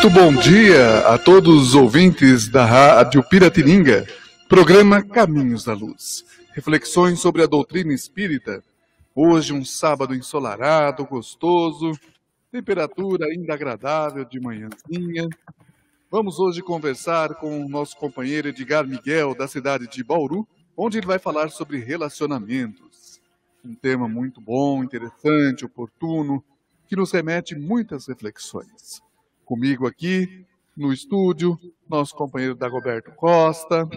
Muito bom dia a todos os ouvintes da Rádio Piratininga, programa Caminhos da Luz. Reflexões sobre a doutrina espírita. Hoje um sábado ensolarado, gostoso, temperatura ainda agradável de manhãzinha. Vamos hoje conversar com o nosso companheiro Edgar Miguel, da cidade de Bauru, onde ele vai falar sobre relacionamentos. Um tema muito bom, interessante, oportuno, que nos remete muitas reflexões. Comigo aqui no estúdio, nosso companheiro Dagoberto Costa,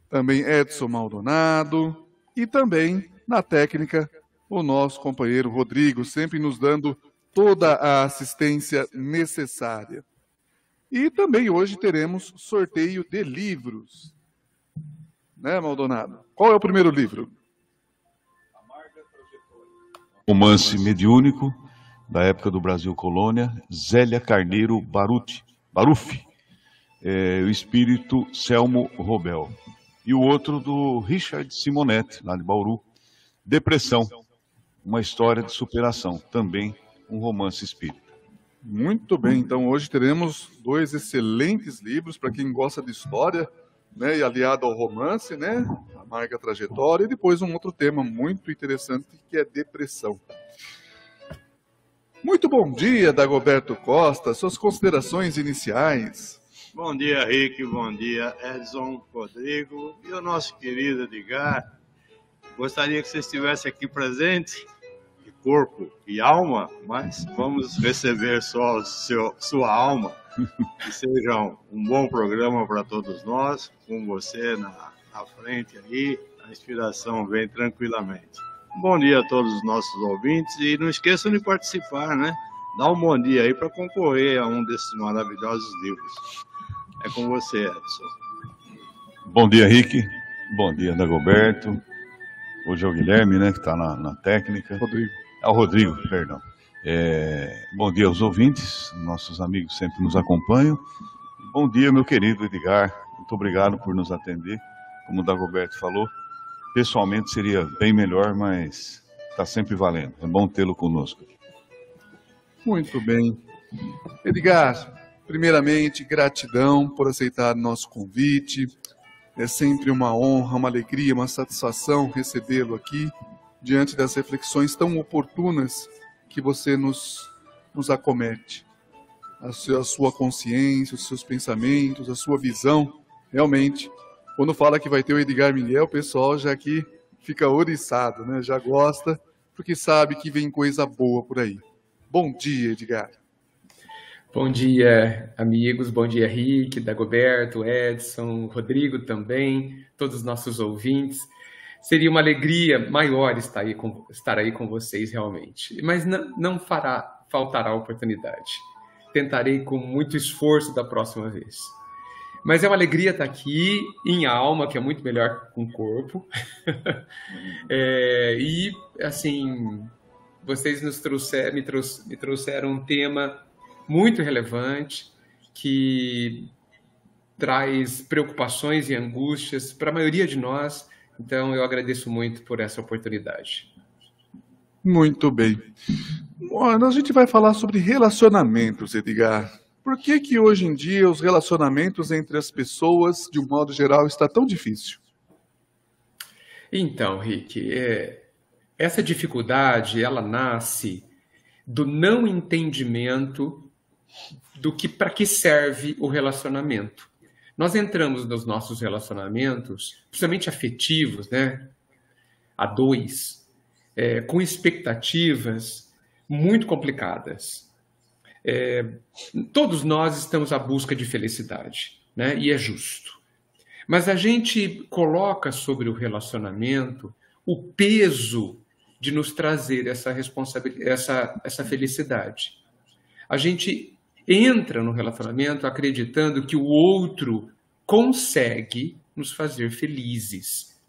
também Edson Maldonado e também na técnica o nosso companheiro Rodrigo, sempre nos dando toda a assistência necessária. E também hoje teremos sorteio de livros. Né, Maldonado? Qual é o primeiro livro? Romance mediúnico, da época do Brasil Colônia, Zélia Carneiro Baruffi, o espírito Selmo Robel. E o outro do Richard Simonetti, lá de Bauru, Depressão, uma história de superação, também um romance espírita. Muito bem, então hoje teremos dois excelentes livros para quem gosta de história, né, e aliado ao romance, né, a Amarga Trajetória, e depois um outro tema muito interessante que é depressão. Muito bom dia, Dagoberto Costa, suas considerações iniciais. Bom dia, Rick, bom dia, Edson, Rodrigo e o nosso querido Edgar. Gostaria que você estivesse aqui presente, de corpo e alma, mas vamos receber só sua alma. Que seja um bom programa para todos nós, com você na frente aí, a inspiração vem tranquilamente. Bom dia a todos os nossos ouvintes e não esqueçam de participar, né? Dá um bom dia aí para concorrer a um desses maravilhosos livros. É com você, Edson. Bom dia, Rick. Bom dia, Dagoberto. Hoje é o Guilherme, né, que está na técnica. Rodrigo. É o Rodrigo, perdão. Bom dia aos ouvintes, nossos amigos sempre nos acompanham. Bom dia, meu querido Edgar. Muito obrigado por nos atender. Como o Dagoberto falou, pessoalmente seria bem melhor, mas está sempre valendo. É bom tê-lo conosco. Muito bem. Edgar, primeiramente, gratidão por aceitar nosso convite. É sempre uma honra, uma alegria, uma satisfação recebê-lo aqui, diante das reflexões tão oportunas que você nos acomete. A sua consciência, os seus pensamentos, a sua visão, realmente. Quando fala que vai ter o Edgar Miguel, o pessoal já aqui fica ouriçado, né? Já gosta, porque sabe que vem coisa boa por aí. Bom dia, Edgar. Bom dia, amigos. Bom dia, Rick, Dagoberto, Edson, Rodrigo também, todos os nossos ouvintes. Seria uma alegria maior estar aí com vocês, realmente. Mas não faltará oportunidade. Tentarei com muito esforço da próxima vez. Mas é uma alegria estar aqui em alma, que é muito melhor com o corpo. E, assim, vocês me trouxeram um tema muito relevante, que traz preocupações e angústias para a maioria de nós. Então, eu agradeço muito por essa oportunidade. Muito bem. Bom, a gente vai falar sobre relacionamentos, Edgar. Por que hoje em dia os relacionamentos entre as pessoas, de um modo geral, está tão difícil? Então, Rick, essa dificuldade, ela nasce do não entendimento para que serve o relacionamento. Nós entramos nos nossos relacionamentos, principalmente afetivos, né, a dois, com expectativas muito complicadas. Todos nós estamos à busca de felicidade, né? E é justo. Mas a gente coloca sobre o relacionamento o peso de nos trazer essa responsabilidade, essa felicidade. A gente entra no relacionamento acreditando que o outro consegue nos fazer felizes.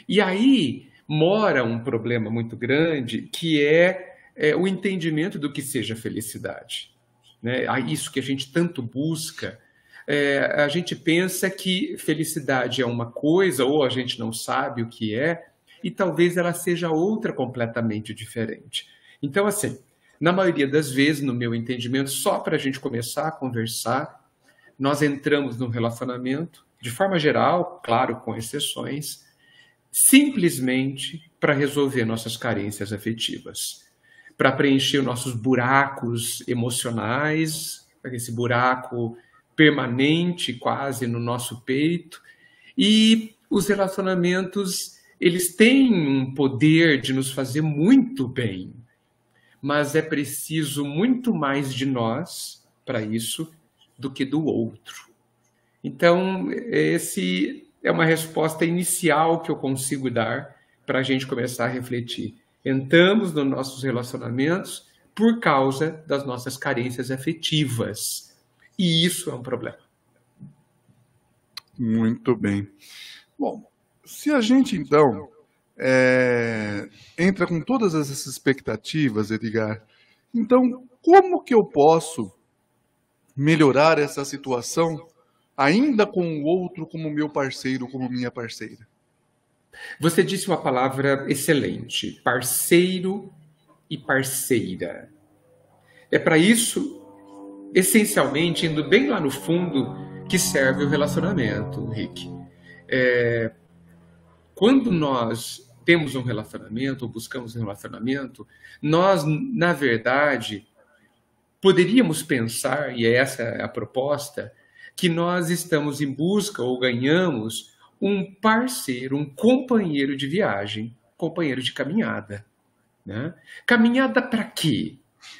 E aí mora um problema muito grande, que é o entendimento do que seja felicidade. Né? Isso que a gente tanto busca, a gente pensa que felicidade é uma coisa, ou a gente não sabe o que é, e talvez ela seja outra completamente diferente. Então, assim, Na maioria das vezes, no meu entendimento, só para a gente começar a conversar, nós entramos num relacionamento, de forma geral, claro, com exceções, simplesmente para resolver nossas carências afetivas, para preencher nossos buracos emocionais, esse buraco permanente quase no nosso peito. E os relacionamentos, eles têm um poder de nos fazer muito bem, mas é preciso muito mais de nós para isso do que do outro. Então, esse é uma resposta inicial que eu consigo dar para a gente começar a refletir. Entramos nos nossos relacionamentos por causa das nossas carências afetivas. E isso é um problema. Muito bem. Bom, se a gente, então, entra com todas essas expectativas, Edgar, então, como que eu posso melhorar essa situação ainda com o outro como meu parceiro, como minha parceira? Você disse uma palavra excelente, parceiro e parceira. É para isso, essencialmente, indo bem lá no fundo, que serve o relacionamento, Rick. Quando nós temos um relacionamento, ou buscamos um relacionamento, nós, na verdade, poderíamos pensar, e essa é a proposta, que nós estamos em busca ou ganhamos um parceiro, um companheiro de viagem, companheiro de caminhada. Né? Caminhada para quê?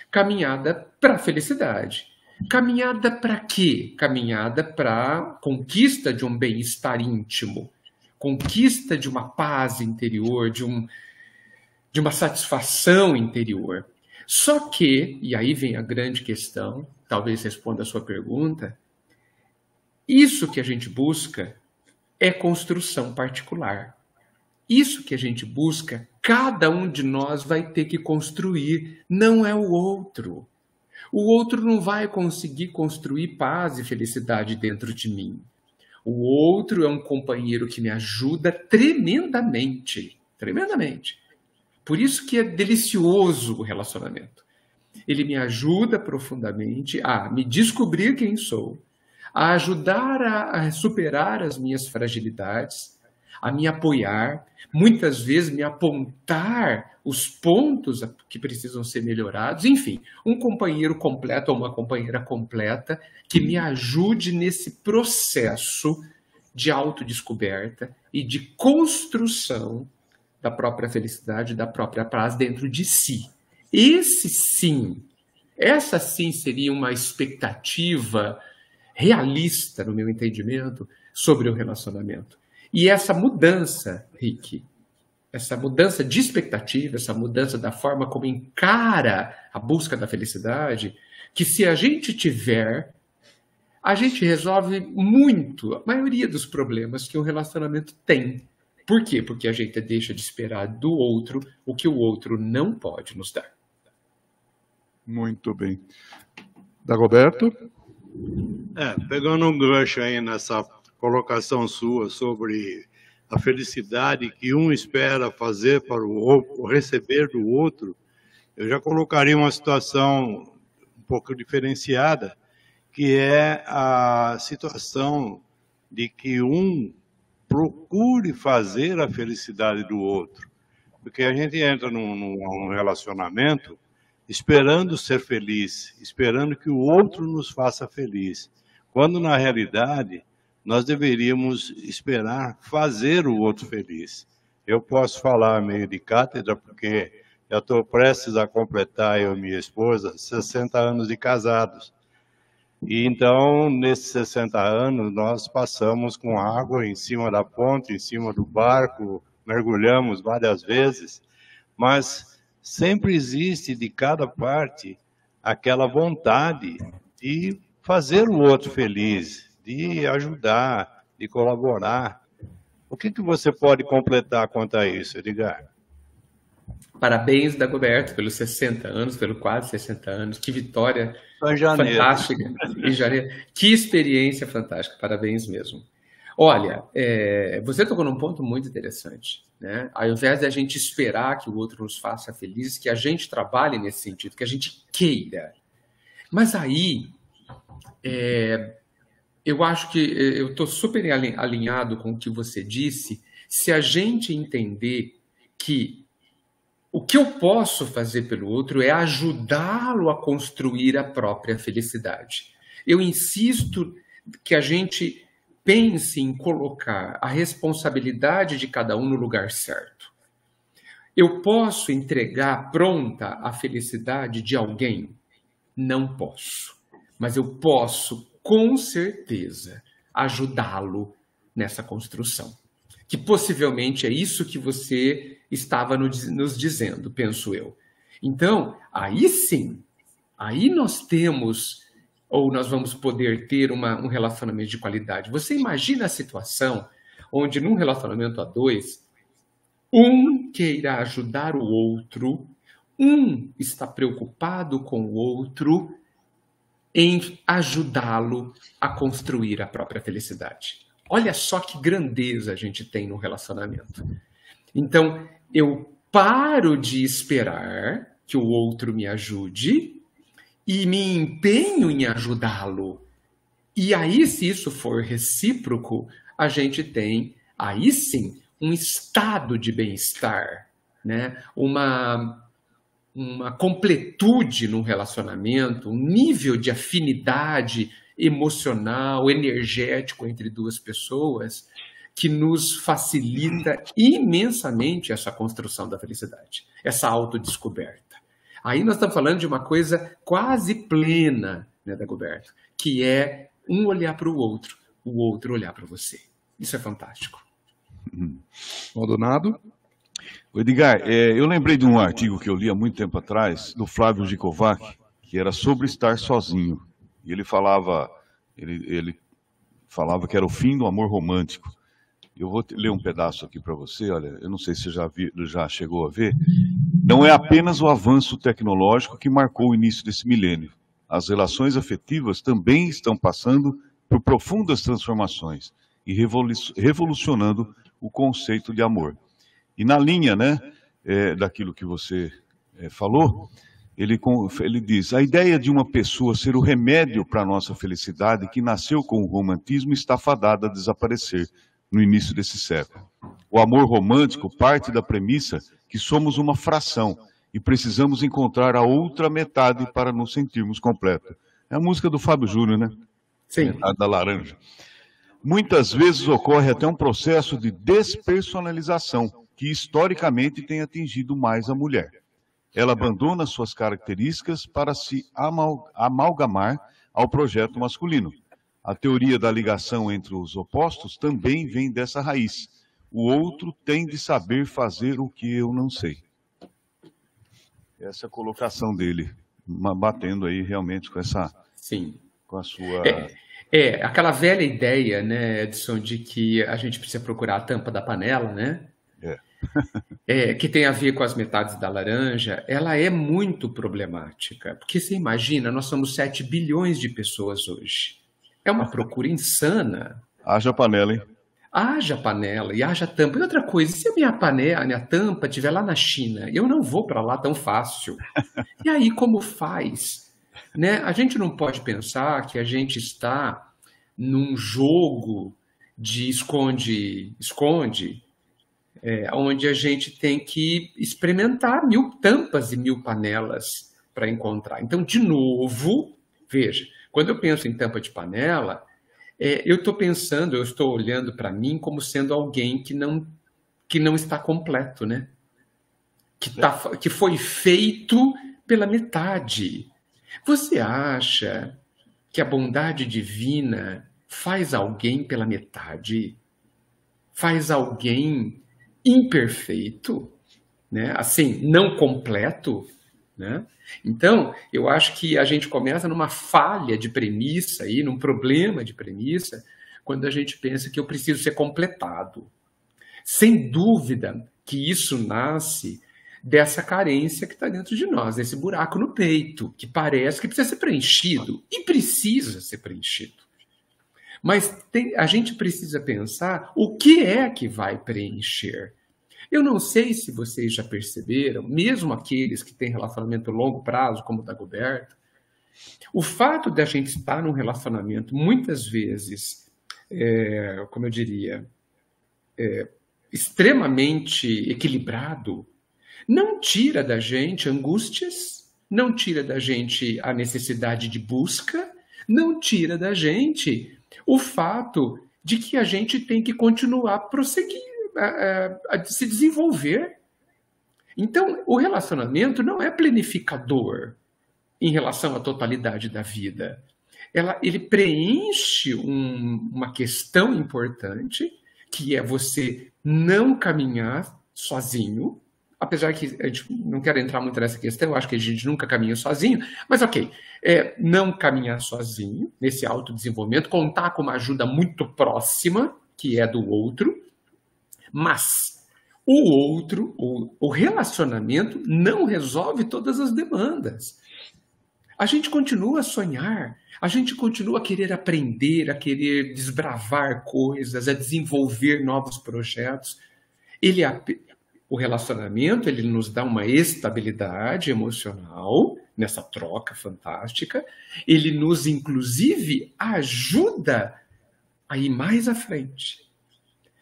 Caminhada para a felicidade. Caminhada para quê? Caminhada para conquista de um bem-estar íntimo, conquista de uma paz interior, de uma satisfação interior. Só que, e aí vem a grande questão, talvez responda a sua pergunta, isso que a gente busca é construção particular. Isso que a gente busca, cada um de nós vai ter que construir, não é o outro. O outro não vai conseguir construir paz e felicidade dentro de mim. O outro é um companheiro que me ajuda tremendamente, tremendamente. Por isso que é delicioso o relacionamento. Ele me ajuda profundamente a me descobrir quem sou, a ajudar a superar as minhas fragilidades, a me apoiar, muitas vezes me apontar os pontos que precisam ser melhorados, enfim, um companheiro completo ou uma companheira completa que me ajude nesse processo de autodescoberta e de construção da própria felicidade, da própria paz dentro de si. Essa sim seria uma expectativa realista, no meu entendimento, sobre o relacionamento. E essa mudança, Rick, essa mudança de expectativa, essa mudança da forma como encara a busca da felicidade, que se a gente tiver, a gente resolve muito, a maioria dos problemas que um relacionamento tem. Por quê? Porque a gente deixa de esperar do outro o que o outro não pode nos dar. Muito bem. Dagoberto? Pegando um gancho aí nessa colocação sua sobre a felicidade que um espera fazer para o outro, receber do outro, eu já colocaria uma situação um pouco diferenciada, que é a situação de que um procure fazer a felicidade do outro. Porque a gente entra num relacionamento esperando ser feliz, esperando que o outro nos faça feliz, quando na realidade nós deveríamos esperar fazer o outro feliz. Eu posso falar meio de cátedra, porque eu estou prestes a completar, eu e minha esposa, 60 anos de casados. E então, nesses 60 anos, nós passamos com água em cima da ponte, em cima do barco, mergulhamos várias vezes, mas sempre existe de cada parte aquela vontade de fazer o outro feliz, de ajudar, de colaborar. O que você pode completar quanto a isso, Edgar? Parabéns, Dagoberto, pelos 60 anos, pelo quase 60 anos. Que vitória fantástica. Em janeiro. Que experiência fantástica. Parabéns mesmo. Olha, você tocou num ponto muito interessante, né? Ao invés de a gente esperar que o outro nos faça felizes, que a gente trabalhe nesse sentido, que a gente queira. Mas aí, eu acho que eu estou super alinhado com o que você disse, se a gente entender que o que eu posso fazer pelo outro é ajudá-lo a construir a própria felicidade. Eu insisto que a gente pense em colocar a responsabilidade de cada um no lugar certo. Eu posso entregar pronta a felicidade de alguém? Não posso. Mas eu posso, com certeza, ajudá-lo nessa construção. Que possivelmente é isso que você estava nos dizendo, penso eu. Então, aí sim, aí nós temos, ou nós vamos poder ter um relacionamento de qualidade. Você imagina a situação onde num relacionamento a dois, um queira ajudar o outro, um está preocupado com o outro em ajudá-lo a construir a própria felicidade. Olha só que grandeza a gente tem no relacionamento. Então, eu paro de esperar que o outro me ajude e me empenho em ajudá-lo. E aí, se isso for recíproco, a gente tem, aí sim, um estado de bem-estar, né? Uma completude no relacionamento, um nível de afinidade emocional, energético entre duas pessoas que nos facilita imensamente essa construção da felicidade, essa autodescoberta. Aí nós estamos falando de uma coisa quase plena, né, Dagoberto, que é um olhar para o outro olhar para você. Isso é fantástico. Maldonado? Edgar, eu lembrei de um artigo que eu li há muito tempo atrás, do Flávio Gikovac, que era sobre estar sozinho. E ele falava que era o fim do amor romântico. Eu vou ler um pedaço aqui para você, olha, eu não sei se você já chegou a ver. Não é apenas o avanço tecnológico que marcou o início desse milênio. As relações afetivas também estão passando por profundas transformações e revolucionando o conceito de amor. E na linha, né, daquilo que você falou, ele diz, a ideia de uma pessoa ser o remédio para a nossa felicidade que nasceu com o romantismo está fadada a desaparecer no início desse século. O amor romântico parte da premissa que somos uma fração e precisamos encontrar a outra metade para nos sentirmos completos. É a música do Fábio Júnior, né? Sim. Da Laranja. Muitas vezes ocorre até um processo de despersonalização que historicamente tem atingido mais a mulher. Ela abandona suas características para se amalgamar ao projeto masculino. A teoria da ligação entre os opostos também vem dessa raiz. O outro tem de saber fazer o que eu não sei. Essa é a colocação dele, batendo aí realmente com essa... Sim. Com a sua... aquela velha ideia, né, Edson, de que a gente precisa procurar a tampa da panela, né? Que tem a ver com as metades da laranja, ela é muito problemática. Porque você imagina, nós somos 7 bilhões de pessoas hoje. É uma procura insana. Haja panela, hein? Haja panela e haja tampa. E outra coisa, se a minha panela, a minha tampa estiver lá na China, eu não vou para lá tão fácil. E aí, como faz? Né? A gente não pode pensar que a gente está num jogo de esconde-esconde, onde a gente tem que experimentar 1000 tampas e 1000 panelas para encontrar. Então, de novo, veja, quando eu penso em tampa de panela, eu estou olhando para mim como sendo alguém que não está completo, né? Que foi feito pela metade. Você acha que a bondade divina faz alguém pela metade? Faz alguém imperfeito, né? Assim, não completo, né? Então, eu acho que a gente começa numa falha de premissa, num problema de premissa, quando a gente pensa que eu preciso ser completado. Sem dúvida que isso nasce dessa carência que está dentro de nós, desse buraco no peito, que parece que precisa ser preenchido, e precisa ser preenchido. Mas a gente precisa pensar o que é que vai preencher. Eu não sei se vocês já perceberam, mesmo aqueles que têm relacionamento a longo prazo, como o Dagoberto, o fato de a gente estar num relacionamento, muitas vezes, como eu diria, extremamente equilibrado, não tira da gente angústias, não tira da gente a necessidade de busca, não tira da gente o fato de que a gente tem que continuar a prosseguir, a se desenvolver. Então, o relacionamento não é planificador em relação à totalidade da vida. Ele preenche uma questão importante, que é você não caminhar sozinho, apesar que a gente não quer entrar muito nessa questão, eu acho que a gente nunca caminha sozinho, mas ok, não caminhar sozinho, nesse autodesenvolvimento, contar com uma ajuda muito próxima, que é do outro, mas o outro, o relacionamento, não resolve todas as demandas. A gente continua a sonhar, a gente continua a querer aprender, a querer desbravar coisas, a desenvolver novos projetos. O relacionamento, ele nos dá uma estabilidade emocional nessa troca fantástica. Ele nos, inclusive, ajuda a ir mais à frente.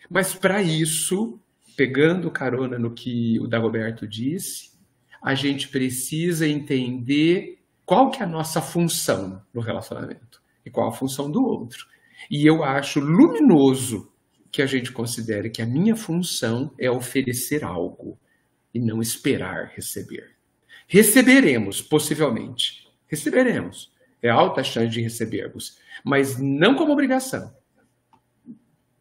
Mas, para isso, pegando carona no que o Dagoberto disse, a gente precisa entender qual que é a nossa função no relacionamento e qual a função do outro. E eu acho luminoso que a gente considere que a minha função é oferecer algo e não esperar receber. Receberemos, possivelmente. Receberemos. É alta a chance de recebermos. Mas não como obrigação.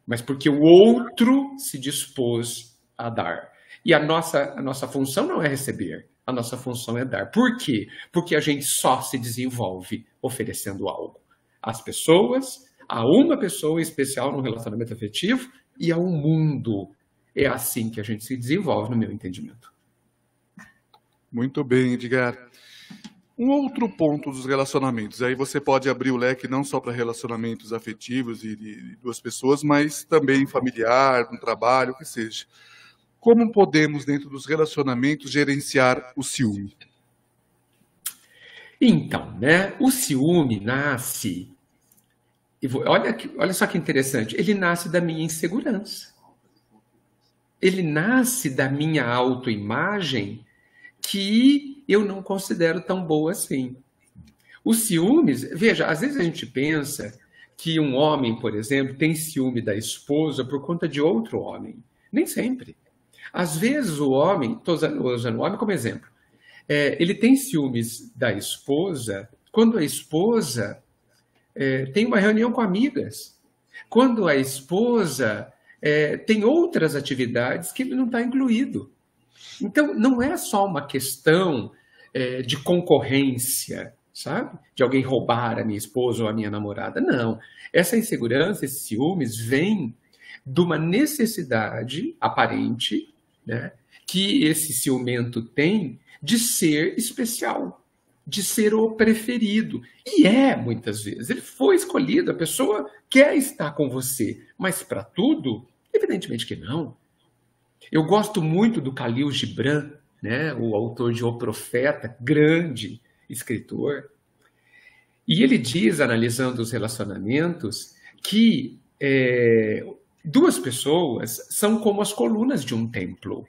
Mas porque o outro se dispôs a dar. E a nossa função não é receber. A nossa função é dar. Por quê? Porque a gente só se desenvolve oferecendo algo às pessoas, a uma pessoa especial no relacionamento afetivo e ao mundo. É assim que a gente se desenvolve, no meu entendimento. Muito bem, Edgar. Um outro ponto dos relacionamentos, aí você pode abrir o leque não só para relacionamentos afetivos e de duas pessoas, mas também familiar, no trabalho, o que seja. Como podemos, dentro dos relacionamentos, gerenciar o ciúme? Então, né, o ciúme nasce... Olha só que interessante. Ele nasce da minha insegurança. Ele nasce da minha autoimagem que eu não considero tão boa assim. Os ciúmes... Veja, às vezes a gente pensa que um homem, por exemplo, tem ciúme da esposa por conta de outro homem. Nem sempre. Às vezes o homem... Estou usando o homem como exemplo. Ele tem ciúmes da esposa quando a esposa... tem uma reunião com amigas, quando a esposa tem outras atividades que ele não está incluído. Então, não é só uma questão de concorrência, sabe? De alguém roubar a minha esposa ou a minha namorada. Não. Essa insegurança, esses ciúmes, vêm de uma necessidade aparente, né, que esse ciumento tem de ser especial, de ser o preferido. E muitas vezes. Ele foi escolhido, a pessoa quer estar com você. Mas para tudo, evidentemente que não. Eu gosto muito do Khalil Gibran, né, o autor de O Profeta, grande escritor. E ele diz, analisando os relacionamentos, que duas pessoas são como as colunas de um templo.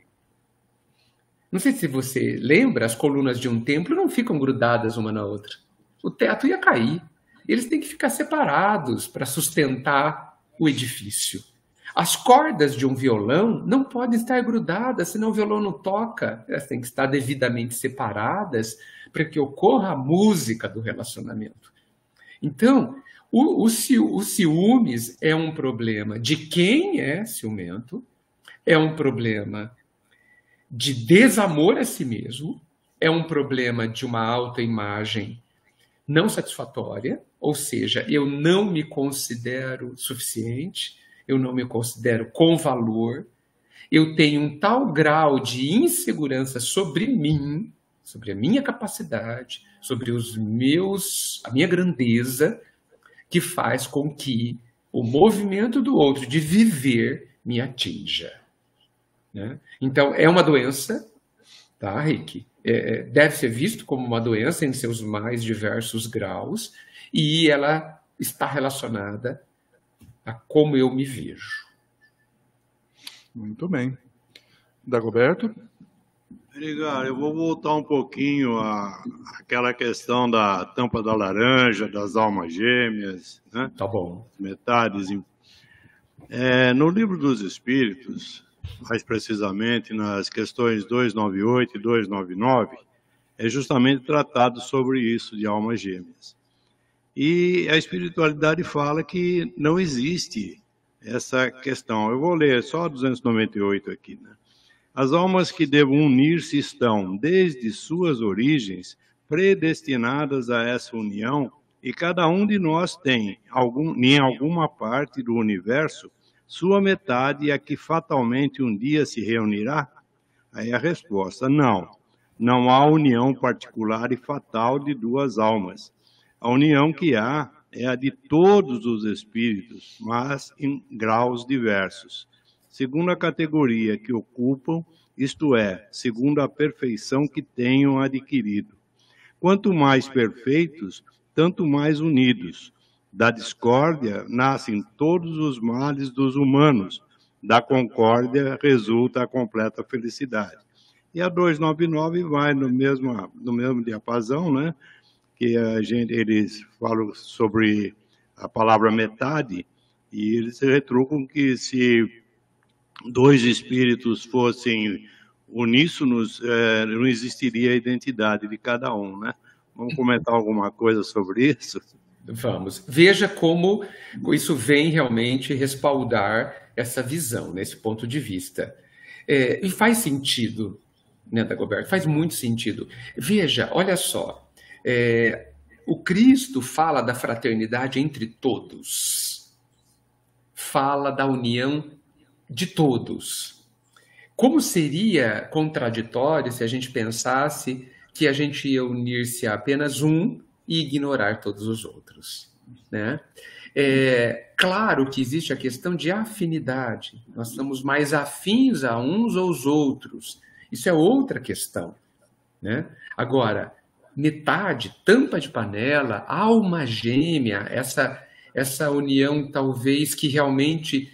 Não sei se você lembra, as colunas de um templo não ficam grudadas uma na outra. O teto ia cair. Eles têm que ficar separados para sustentar o edifício. As cordas de um violão não podem estar grudadas, senão o violão não toca. Elas têm que estar devidamente separadas para que ocorra a música do relacionamento. Então, o ciúmes é um problema de quem é ciumento, é um problema de desamor a si mesmo, é um problema de uma autoimagem não satisfatória, ou seja, eu não me considero suficiente, eu não me considero com valor, eu tenho um tal grau de insegurança sobre mim, sobre a minha capacidade, sobre a minha grandeza, que faz com que o movimento do outro de viver me atinja. Né? Então, é uma doença, tá, Rick? Deve ser visto como uma doença em seus mais diversos graus, e ela está relacionada a como eu me vejo. Muito bem. Dagoberto? Edgar, eu vou voltar um pouquinho àquela questão da tampa da laranja, das almas gêmeas, né? Tá bom. Metades. No Livro dos Espíritos, mais precisamente nas questões 298 e 299, é justamente tratado sobre isso, de almas gêmeas. E a espiritualidade fala que não existe essa questão. Eu vou ler só 298 aqui, né? As almas que devam unir-se estão, desde suas origens, predestinadas a essa união, e cada um de nós tem, em alguma parte do universo, sua metade a que fatalmente um dia se reunirá? Aí a resposta, não. Não há união particular e fatal de duas almas. A união que há é a de todos os espíritos, mas em graus diversos, segundo a categoria que ocupam, isto é, segundo a perfeição que tenham adquirido. Quanto mais perfeitos, tanto mais unidos. Da discórdia nascem todos os males dos humanos, da concórdia resulta a completa felicidade. E a 299 vai no mesmo diapasão, né? Que eles falam sobre a palavra metade, e eles retrucam que se dois espíritos fossem uníssonos, não existiria a identidade de cada um, né? Vamos comentar alguma coisa sobre isso? Vamos. Veja como isso vem realmente respaldar essa visão, nesse ponto de vista. E faz sentido, né, Dagoberto? Faz muito sentido. Veja, olha só, o Cristo fala da fraternidade entre todos, fala da união de todos. Como seria contraditório se a gente pensasse que a gente ia unir-se a apenas um e ignorar todos os outros, né? Claro que existe a questão de afinidade. Nós somos mais afins a uns ou aos outros. Isso é outra questão, né? Agora, metade, tampa de panela, alma gêmea, essa união talvez que realmente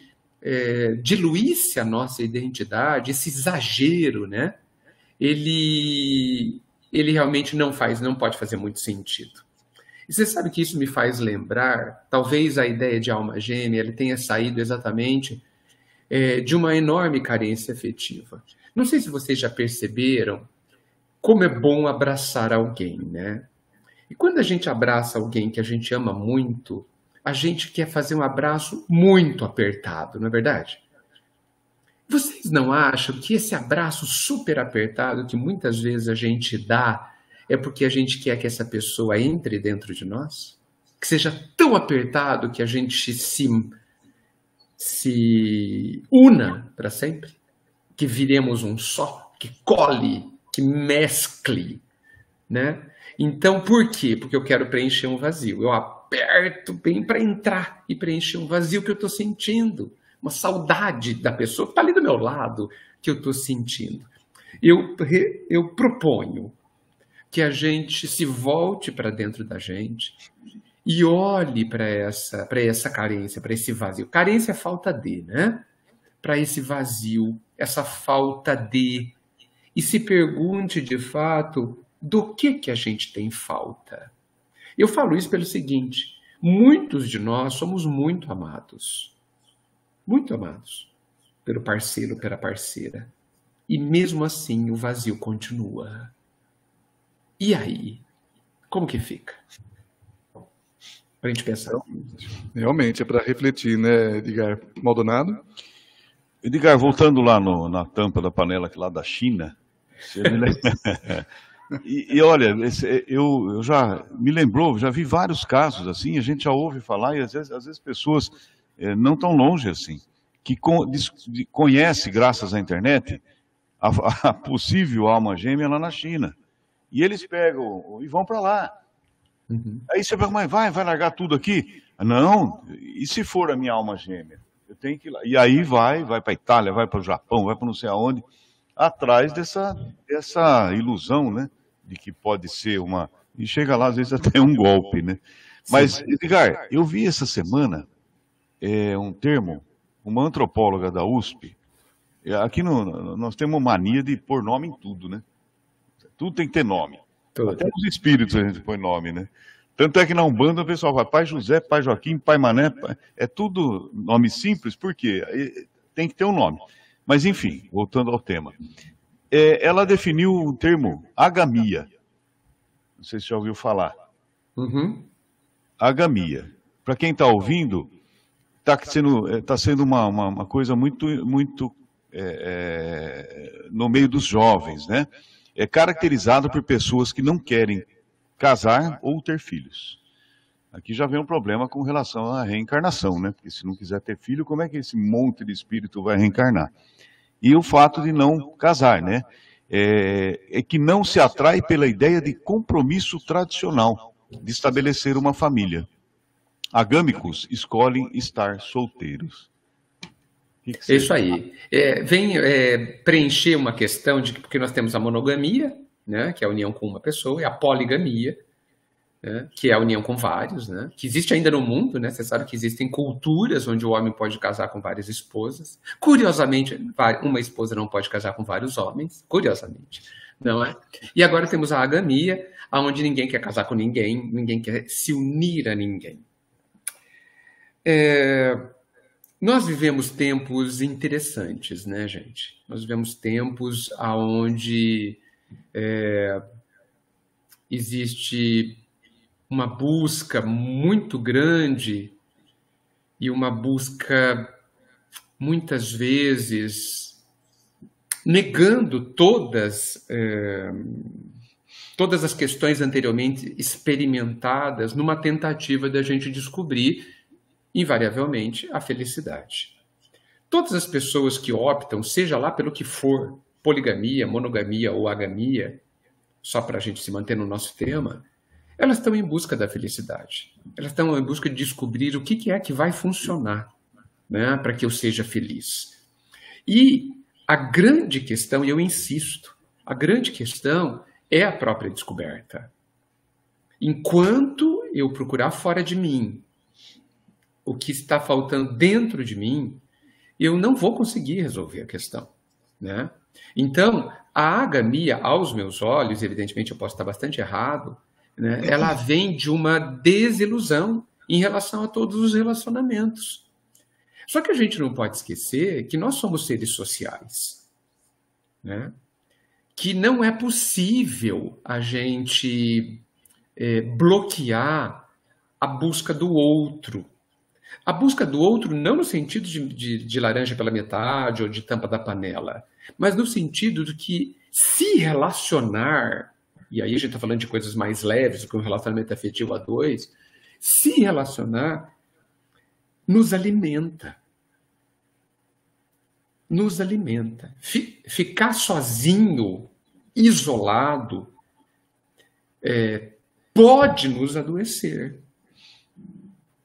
diluísse a nossa identidade, esse exagero, né? Ele realmente não pode fazer muito sentido. E você sabe que isso me faz lembrar, talvez a ideia de alma gêmea ele tenha saído exatamente de uma enorme carência afetiva. Não sei se vocês já perceberam como é bom abraçar alguém, né? E quando a gente abraça alguém que a gente ama muito, a gente quer fazer um abraço muito apertado, não é verdade? Vocês não acham que esse abraço super apertado que muitas vezes a gente dá é porque a gente quer que essa pessoa entre dentro de nós? Que seja tão apertado que a gente se una para sempre? Que viremos um só? Que cole? Que mescle? Né? Então, por quê? Porque eu quero preencher um vazio. Eu aperto bem para entrar e preencher um vazio que eu estou sentindo. Uma saudade da pessoa que está ali do meu lado, que eu estou sentindo. Eu proponho que a gente se volte para dentro da gente e olhe para essa carência, para esse vazio. Carência é falta de, né? Para esse vazio, essa falta de. E se pergunte, de fato, do que a gente tem falta. Eu falo isso pelo seguinte, muitos de nós somos muito amados pelo parceiro, pela parceira. E mesmo assim o vazio continua. E aí? Como que fica? Para a gente pensar. Realmente, é para refletir, né, Edgar Maldonado? Edgar, voltando lá na tampa da panela lá da China, você me e olha, eu já me lembrou, já vi vários casos assim, a gente já ouve falar e às vezes pessoas não tão longe assim, que conhece, graças à internet, a possível alma gêmea lá na China. E eles pegam e vão para lá. Uhum. Aí você fala, mas vai largar tudo aqui? Não, e se for a minha alma gêmea? Eu tenho que ir lá. E aí vai para a Itália, vai para o Japão, vai para não sei aonde, atrás dessa ilusão, né? De que pode ser uma... E chega lá, às vezes, até um golpe, né? Mas, Edgar, eu vi essa semana um termo, uma antropóloga da USP, aqui nós temos mania de pôr nome em tudo, né? Tudo tem que ter nome. Tudo. Até os espíritos a gente põe nome, né? Tanto é que na Umbanda o pessoal fala Pai José, Pai Joaquim, Pai Mané, é tudo nome simples, porque tem que ter um nome. Mas enfim, voltando ao tema. Ela definiu o termo agamia. Não sei se você já ouviu falar. Uhum. Agamia. Para quem está ouvindo, está sendo uma coisa muito no meio dos jovens, né? É caracterizado por pessoas que não querem casar ou ter filhos. Aqui já vem um problema com relação à reencarnação, né? Porque se não quiser ter filho, como é que esse monte de espírito vai reencarnar? E o fato de não casar, né? É que não se atrai pela ideia de compromisso tradicional, de estabelecer uma família. Agâmicos escolhem estar solteiros. É isso aí. Vem preencher uma questão de que, porque nós temos a monogamia, né, que é a união com uma pessoa, e a poligamia, né, que é a união com vários, né, que existe ainda no mundo, né, você sabe que existem culturas onde o homem pode casar com várias esposas. Curiosamente, uma esposa não pode casar com vários homens, curiosamente, não é? E agora temos a agamia, onde ninguém quer casar com ninguém, ninguém quer se unir a ninguém. Nós vivemos tempos interessantes, né, gente? Nós vivemos tempos onde existe uma busca muito grande e uma busca, muitas vezes, negando todas as questões anteriormente experimentadas numa tentativa da gente descobrir invariavelmente, a felicidade. Todas as pessoas que optam, seja lá pelo que for, poligamia, monogamia ou agamia, só para a gente se manter no nosso tema, elas estão em busca da felicidade. Elas estão em busca de descobrir o que é que vai funcionar, né, para que eu seja feliz. E a grande questão, e eu insisto, a grande questão é a própria descoberta. Enquanto eu procurar fora de mim o que está faltando dentro de mim, eu não vou conseguir resolver a questão, né? Então, a agamia, aos meus olhos, evidentemente eu posso estar bastante errado, né? Ela vem de uma desilusão em relação a todos os relacionamentos. Só que a gente não pode esquecer que nós somos seres sociais, né? Que não é possível a gente bloquear a busca do outro. A busca do outro não no sentido de laranja pela metade ou de tampa da panela, mas no sentido de que se relacionar, e aí a gente está falando de coisas mais leves do que um relacionamento afetivo a dois, se relacionar nos alimenta. Nos alimenta. Ficar sozinho, isolado, pode nos adoecer.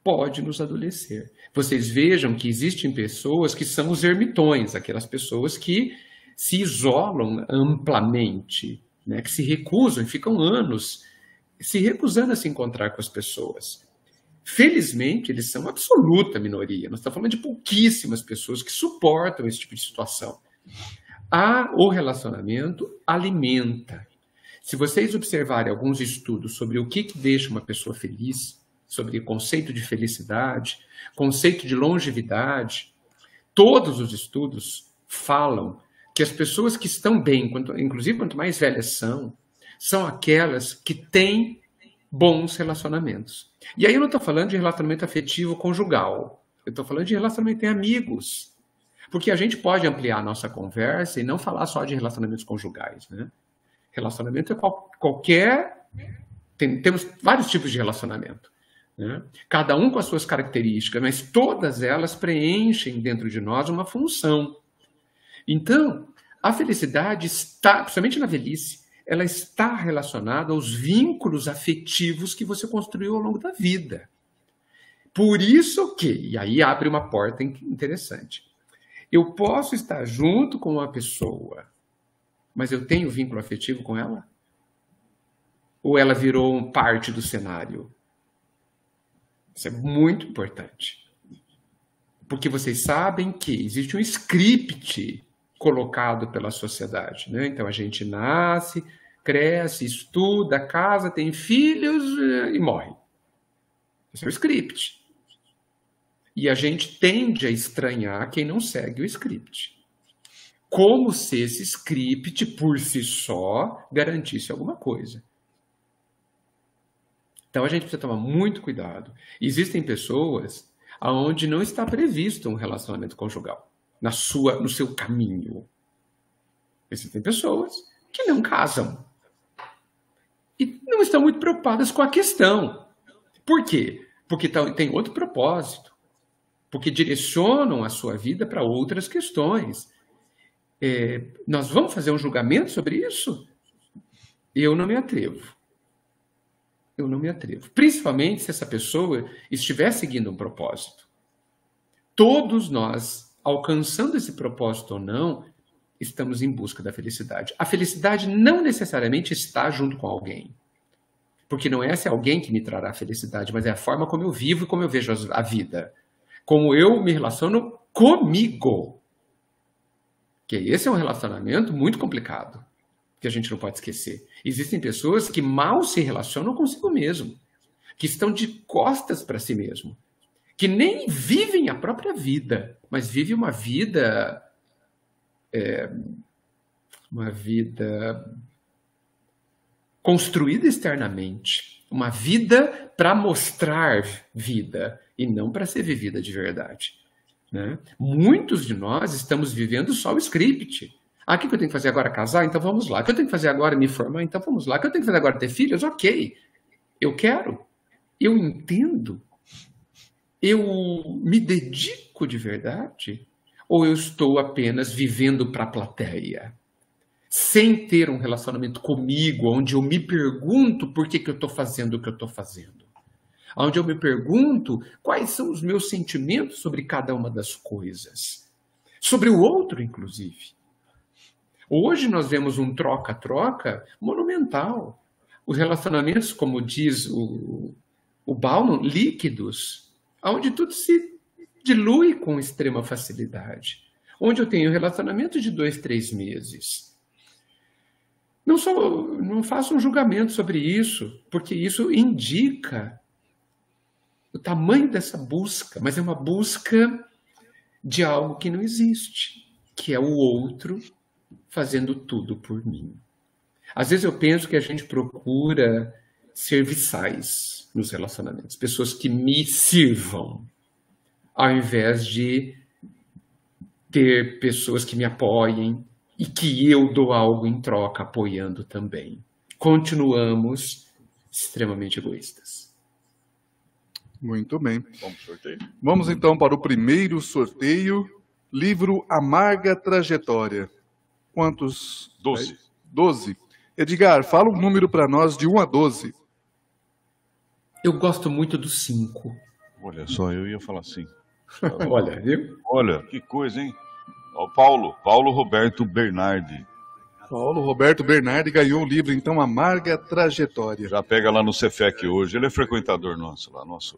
Pode nos adoecer. Vocês vejam que existem pessoas que são os ermitões, aquelas pessoas que se isolam amplamente, né, que se recusam e ficam anos se recusando a se encontrar com as pessoas. Felizmente, eles são absoluta minoria. Nós estamos falando de pouquíssimas pessoas que suportam esse tipo de situação. O relacionamento alimenta. Se vocês observarem alguns estudos sobre o que deixa uma pessoa feliz, sobre o conceito de felicidade, conceito de longevidade, todos os estudos falam que as pessoas que estão bem, inclusive quanto mais velhas são aquelas que têm bons relacionamentos. E aí eu não estou falando de relacionamento afetivo conjugal, eu estou falando de relacionamento entre amigos. Porque a gente pode ampliar a nossa conversa e não falar só de relacionamentos conjugais, né? Relacionamento é qualquer... Temos vários tipos de relacionamento, né? Cada um com as suas características, mas todas elas preenchem dentro de nós uma função. Então, a felicidade está, principalmente na velhice, ela está relacionada aos vínculos afetivos que você construiu ao longo da vida. Por isso que, e aí abre uma porta interessante, eu posso estar junto com uma pessoa, mas eu tenho vínculo afetivo com ela? Ou ela virou parte do cenário? Isso é muito importante. Porque vocês sabem que existe um script colocado pela sociedade, né? Então a gente nasce, cresce, estuda, casa, tem filhos e morre. Esse é o script. E a gente tende a estranhar quem não segue o script. Como se esse script, por si só, garantisse alguma coisa. Então a gente precisa tomar muito cuidado. Existem pessoas onde não está previsto um relacionamento conjugal no seu caminho. Existem pessoas que não casam e não estão muito preocupadas com a questão. Por quê? Porque tem outro propósito. Porque direcionam a sua vida para outras questões. Nós vamos fazer um julgamento sobre isso? Eu não me atrevo. Eu não me atrevo. Principalmente se essa pessoa estiver seguindo um propósito. Todos nós, alcançando esse propósito ou não, estamos em busca da felicidade. A felicidade não necessariamente está junto com alguém. Porque não é esse alguém que me trará a felicidade, mas é a forma como eu vivo e como eu vejo a vida. Como eu me relaciono comigo. Que esse é um relacionamento muito complicado, que a gente não pode esquecer. Existem pessoas que mal se relacionam consigo mesmo, que estão de costas para si mesmo, que nem vivem a própria vida, mas vivem uma vida construída externamente, uma vida para mostrar vida e não para ser vivida de verdade, né? Muitos de nós estamos vivendo só o script. O que eu tenho que fazer agora? Casar? Então vamos lá. O que eu tenho que fazer agora? Me formar? Então vamos lá. O que eu tenho que fazer agora? Ter filhos? Ok. Eu quero. Eu entendo. Eu me dedico de verdade? Ou eu estou apenas vivendo para a plateia? Sem ter um relacionamento comigo, onde eu me pergunto por que eu estou fazendo o que eu estou fazendo. Onde eu me pergunto quais são os meus sentimentos sobre cada uma das coisas. Sobre o outro, inclusive. Hoje nós vemos um troca-troca monumental. Os relacionamentos, como diz o Bauman, líquidos, onde tudo se dilui com extrema facilidade. Onde eu tenho relacionamento de 2, 3 meses. Não faço um julgamento sobre isso, porque isso indica o tamanho dessa busca, mas é uma busca de algo que não existe, que é o outro fazendo tudo por mim. Às vezes eu penso que a gente procura serviçais nos relacionamentos, pessoas que me sirvam, ao invés de ter pessoas que me apoiem e que eu dou algo em troca apoiando também. Continuamos extremamente egoístas. Muito bem. Vamos pro sorteio? Vamos então para o primeiro sorteio. Livro Amarga Trajetória. Quantos? 12. 12. Edgar, fala um número para nós de 1 a 12. Eu gosto muito do 5. Olha só, eu ia falar assim. Olha, viu? Olha, que coisa, hein? Ó, Paulo Roberto Bernardi. Paulo Roberto Bernardi ganhou o livro, então, Amarga Trajetória. Já pega lá no Cefec hoje. Ele é frequentador nosso lá. Nosso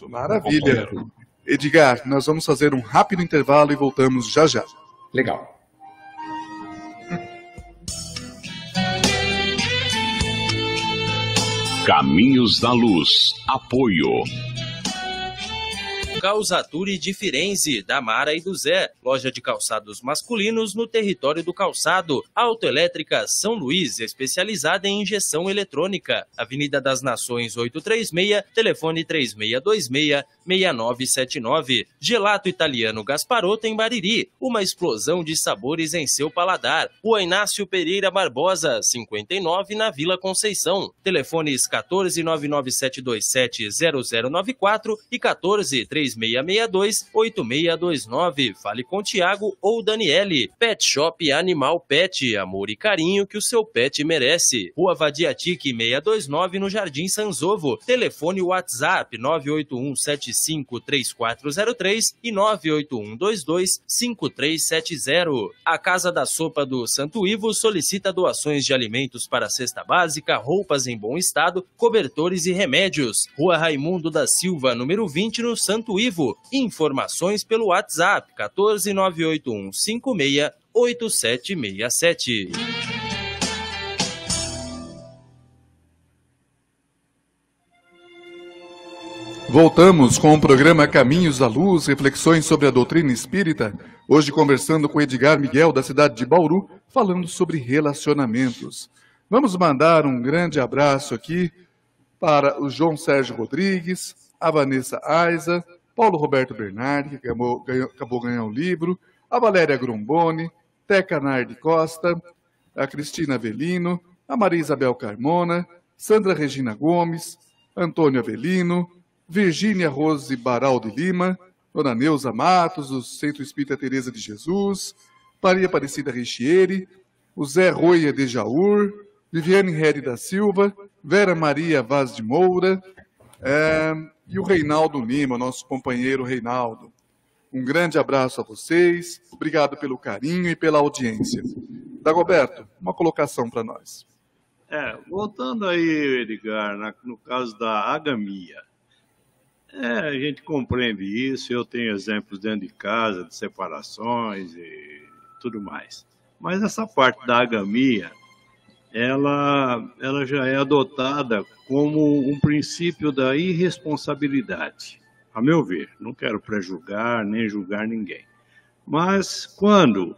Maravilha. Edgar, nós vamos fazer um rápido intervalo e voltamos já já. Legal. Caminhos da Luz. Apoio. Calçature de Firenze, da Mara e do Zé. Loja de calçados masculinos no território do calçado. Autoelétrica São Luís, especializada em injeção eletrônica. Avenida das Nações 836, telefone 3626-6979. Gelato Italiano Gasparotto em Bariri. Uma explosão de sabores em seu paladar. Rua Inácio Pereira Barbosa, 59, na Vila Conceição. Telefones 14 997270094 e 14 3662-8629. Fale com Tiago ou Daniele. Pet Shop Animal Pet, amor e carinho que o seu pet merece. Rua Vadiatique 629 no Jardim Sanzovo. Telefone WhatsApp 981753403 e 981225370. A Casa da Sopa do Santo Ivo solicita doações de alimentos para cesta básica, roupas em bom estado, cobertores e remédios. Rua Raimundo da Silva, número 20, no Santo Ivo. Informações pelo WhatsApp 14981568767. Voltamos com o programa Caminhos da Luz, reflexões sobre a doutrina espírita. Hoje conversando com Edgar Miguel, da cidade de Bauru, falando sobre relacionamentos. Vamos mandar um grande abraço aqui para o João Sérgio Rodrigues, a Vanessa Aiza, Paulo Roberto Bernardi, que acabou ganhando o livro, a Valéria Gromboni, Teca Nardi Costa, a Cristina Avelino, a Maria Isabel Carmona, Sandra Regina Gomes, Antônio Avelino, Virgínia Rose Baral de Lima, Dona Neuza Matos, do Centro Espírita Teresa de Jesus, Maria Aparecida Richieri, o Zé Roia de Jaur, Viviane Rede da Silva, Vera Maria Vaz de Moura, e o Reinaldo Lima, nosso companheiro Reinaldo. Um grande abraço a vocês, obrigado pelo carinho e pela audiência. Dagoberto, uma colocação para nós. Voltando aí, Edgar, no caso da agamia. A gente compreende isso, eu tenho exemplos dentro de casa, de separações e tudo mais. Mas essa parte da agamia, ela já é adotada como um princípio da irresponsabilidade. A meu ver, não quero prejulgar nem julgar ninguém. Mas quando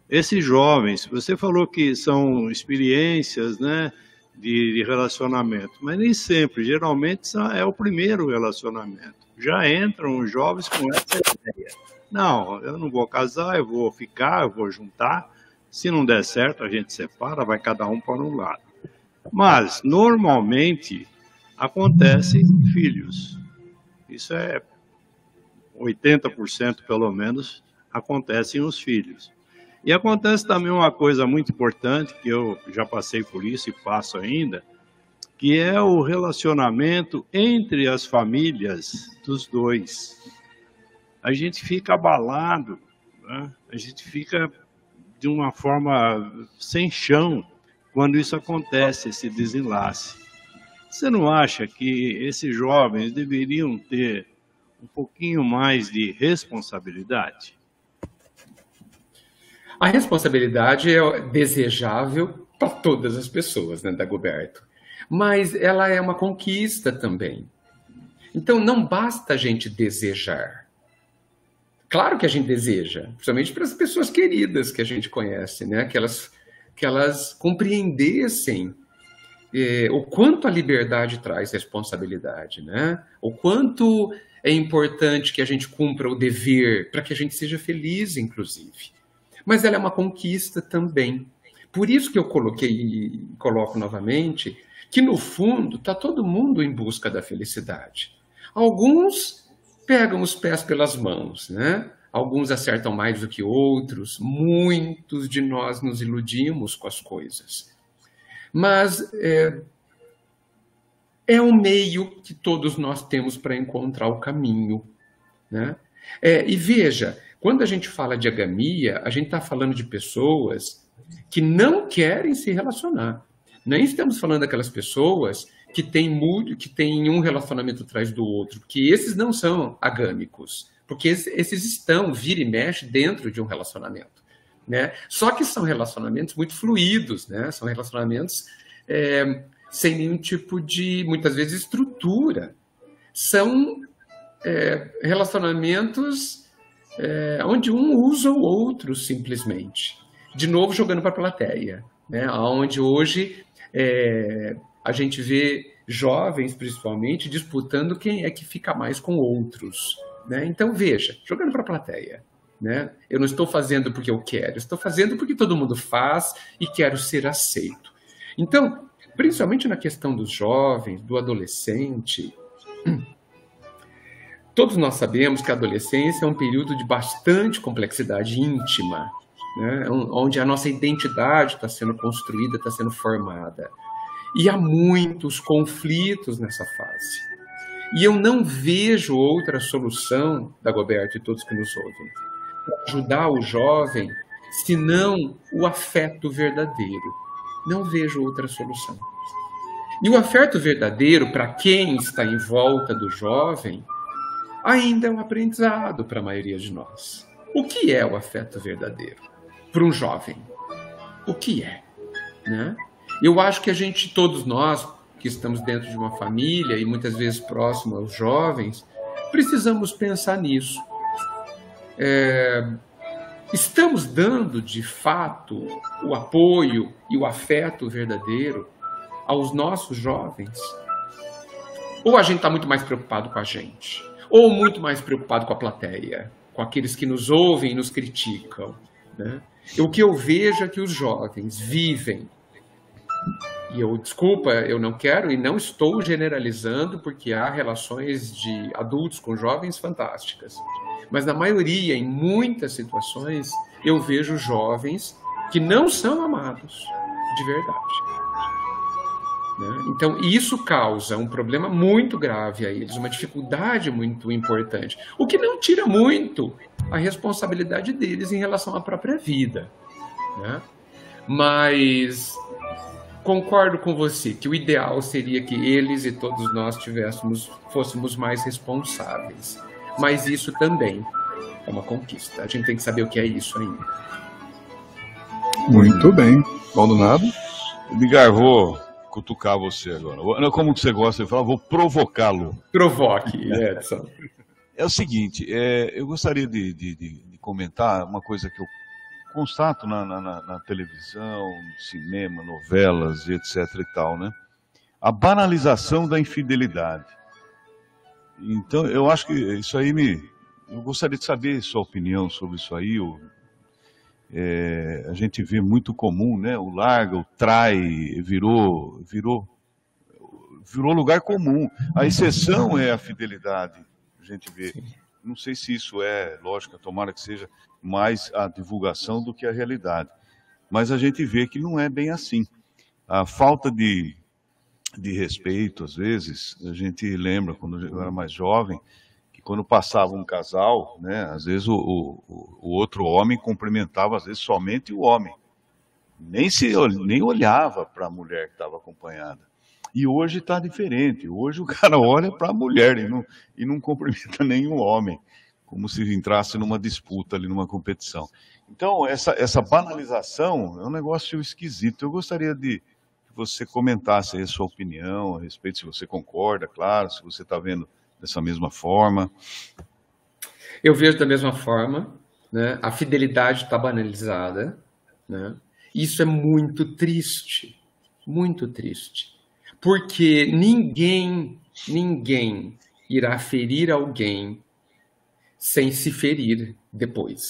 esses jovens, você falou que são experiências, né, de relacionamento, mas nem sempre, geralmente é o primeiro relacionamento. Já entram os jovens com essa ideia. Não, eu não vou casar, eu vou ficar, eu vou juntar. Se não der certo, a gente separa, vai cada um para um lado. Mas, normalmente, acontecem filhos. Isso é 80% pelo menos, acontecem os filhos. E acontece também uma coisa muito importante, que eu já passei por isso e passo ainda, que é o relacionamento entre as famílias dos dois. A gente fica abalado, né? A gente fica de uma forma sem chão quando isso acontece, esse desenlace. Você não acha que esses jovens deveriam ter um pouquinho mais de responsabilidade? A responsabilidade é desejável para todas as pessoas, né, Dagoberto? Mas ela é uma conquista também. Então, não basta a gente desejar. Claro que a gente deseja, principalmente para as pessoas queridas que a gente conhece, né? Que elas compreendessem o quanto a liberdade traz responsabilidade, né? O quanto é importante que a gente cumpra o dever para que a gente seja feliz, inclusive. Mas ela é uma conquista também. Por isso que eu coloquei e coloco novamente que, no fundo, está todo mundo em busca da felicidade. Alguns pegam os pés pelas mãos, né? Alguns acertam mais do que outros. Muitos de nós nos iludimos com as coisas. Mas é um meio que todos nós temos para encontrar o caminho, né? E veja, quando a gente fala de agamia, a gente está falando de pessoas que não querem se relacionar. Nem estamos falando daquelas pessoas que têm um relacionamento atrás do outro, porque esses não são agâmicos, porque esses estão, vira e mexe, dentro de um relacionamento, né? Só que são relacionamentos muito fluidos, né? São relacionamentos sem nenhum tipo de, muitas vezes, estrutura. São relacionamentos onde um usa o outro simplesmente. De novo, jogando para a plateia, né? Onde hoje a gente vê jovens, principalmente, disputando quem é que fica mais com outros, né? Então, veja, jogando para a plateia, né? Eu não estou fazendo porque eu quero, estou fazendo porque todo mundo faz e quero ser aceito. Então, principalmente na questão dos jovens, do adolescente, Todos nós sabemos que a adolescência é um período de bastante complexidade íntima, né? Onde a nossa identidade está sendo construída, está sendo formada. E há muitos conflitos nessa fase. E eu não vejo outra solução, Dagoberto e todos que nos ouvem, para ajudar o jovem, senão o afeto verdadeiro. Não vejo outra solução. E o afeto verdadeiro, para quem está em volta do jovem, ainda é um aprendizado para a maioria de nós. O que é o afeto verdadeiro para um jovem? O que é? Né? Eu acho que todos nós, que estamos dentro de uma família e muitas vezes próximo aos jovens, precisamos pensar nisso. Estamos dando, de fato, o apoio e o afeto verdadeiro aos nossos jovens? Ou a gente está muito mais preocupado com a gente? Ou muito mais preocupado com a plateia? Com aqueles que nos ouvem e nos criticam? Né? O que eu vejo é que os jovens vivem, e eu não quero e não estou generalizando, porque há relações de adultos com jovens fantásticas, mas na maioria, em muitas situações, eu vejo jovens que não são amados de verdade. Né? Então, isso causa um problema muito grave a eles, uma dificuldade muito importante, o que não tira muito a responsabilidade deles em relação à própria vida. Né? Mas concordo com você que o ideal seria que eles e todos nós fôssemos mais responsáveis. Mas isso também é uma conquista. A gente tem que saber o que é isso ainda. Muito bem. Maldonado? Edgar, vou cutucar você agora. Como que você gosta de falar? Vou provocá-lo. Provoque, Edson. É o seguinte, eu gostaria de comentar uma coisa que eu constato na televisão, no cinema, novelas, etc. e tal, né? A banalização da infidelidade. Então, eu acho que isso aí eu gostaria de saber sua opinião sobre isso aí. A gente vê muito comum, né? O larga, o trai, virou lugar comum. A exceção é a fidelidade, a gente vê. Não sei se isso é, lógico, tomara que seja mais a divulgação do que a realidade. Mas a gente vê que não é bem assim. A falta de respeito, às vezes, a gente lembra, quando eu era mais jovem, que quando passava um casal, né, às vezes o outro homem cumprimentava, às vezes, somente o homem. Nem olhava para a mulher que estava acompanhada. E hoje está diferente. Hoje o cara olha para a mulher e não cumprimenta nenhum homem, como se entrasse numa disputa ali, numa competição. Então, essa banalização é um negócio esquisito. Eu gostaria que você comentasse aí a sua opinião a respeito, se você concorda, claro, se você está vendo dessa mesma forma. Eu vejo da mesma forma, né? A fidelidade está banalizada, né? Isso é muito triste, porque ninguém irá ferir alguém sem se ferir depois,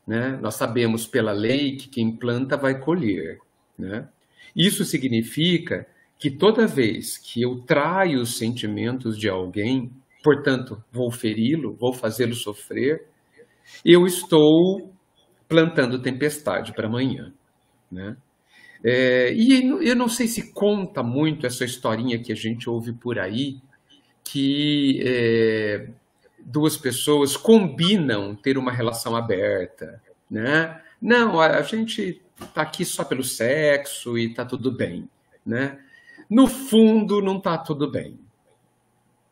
né? Nós sabemos pela lei que quem planta vai colher, né? Isso significa que toda vez que eu traio os sentimentos de alguém, portanto, vou feri-lo, vou fazê-lo sofrer, eu estou plantando tempestade para amanhã, né? E eu não sei se conta muito essa historinha que a gente ouve por aí, que duas pessoas combinam ter uma relação aberta, né? Não, a gente está aqui só pelo sexo e está tudo bem, né? No fundo, não está tudo bem.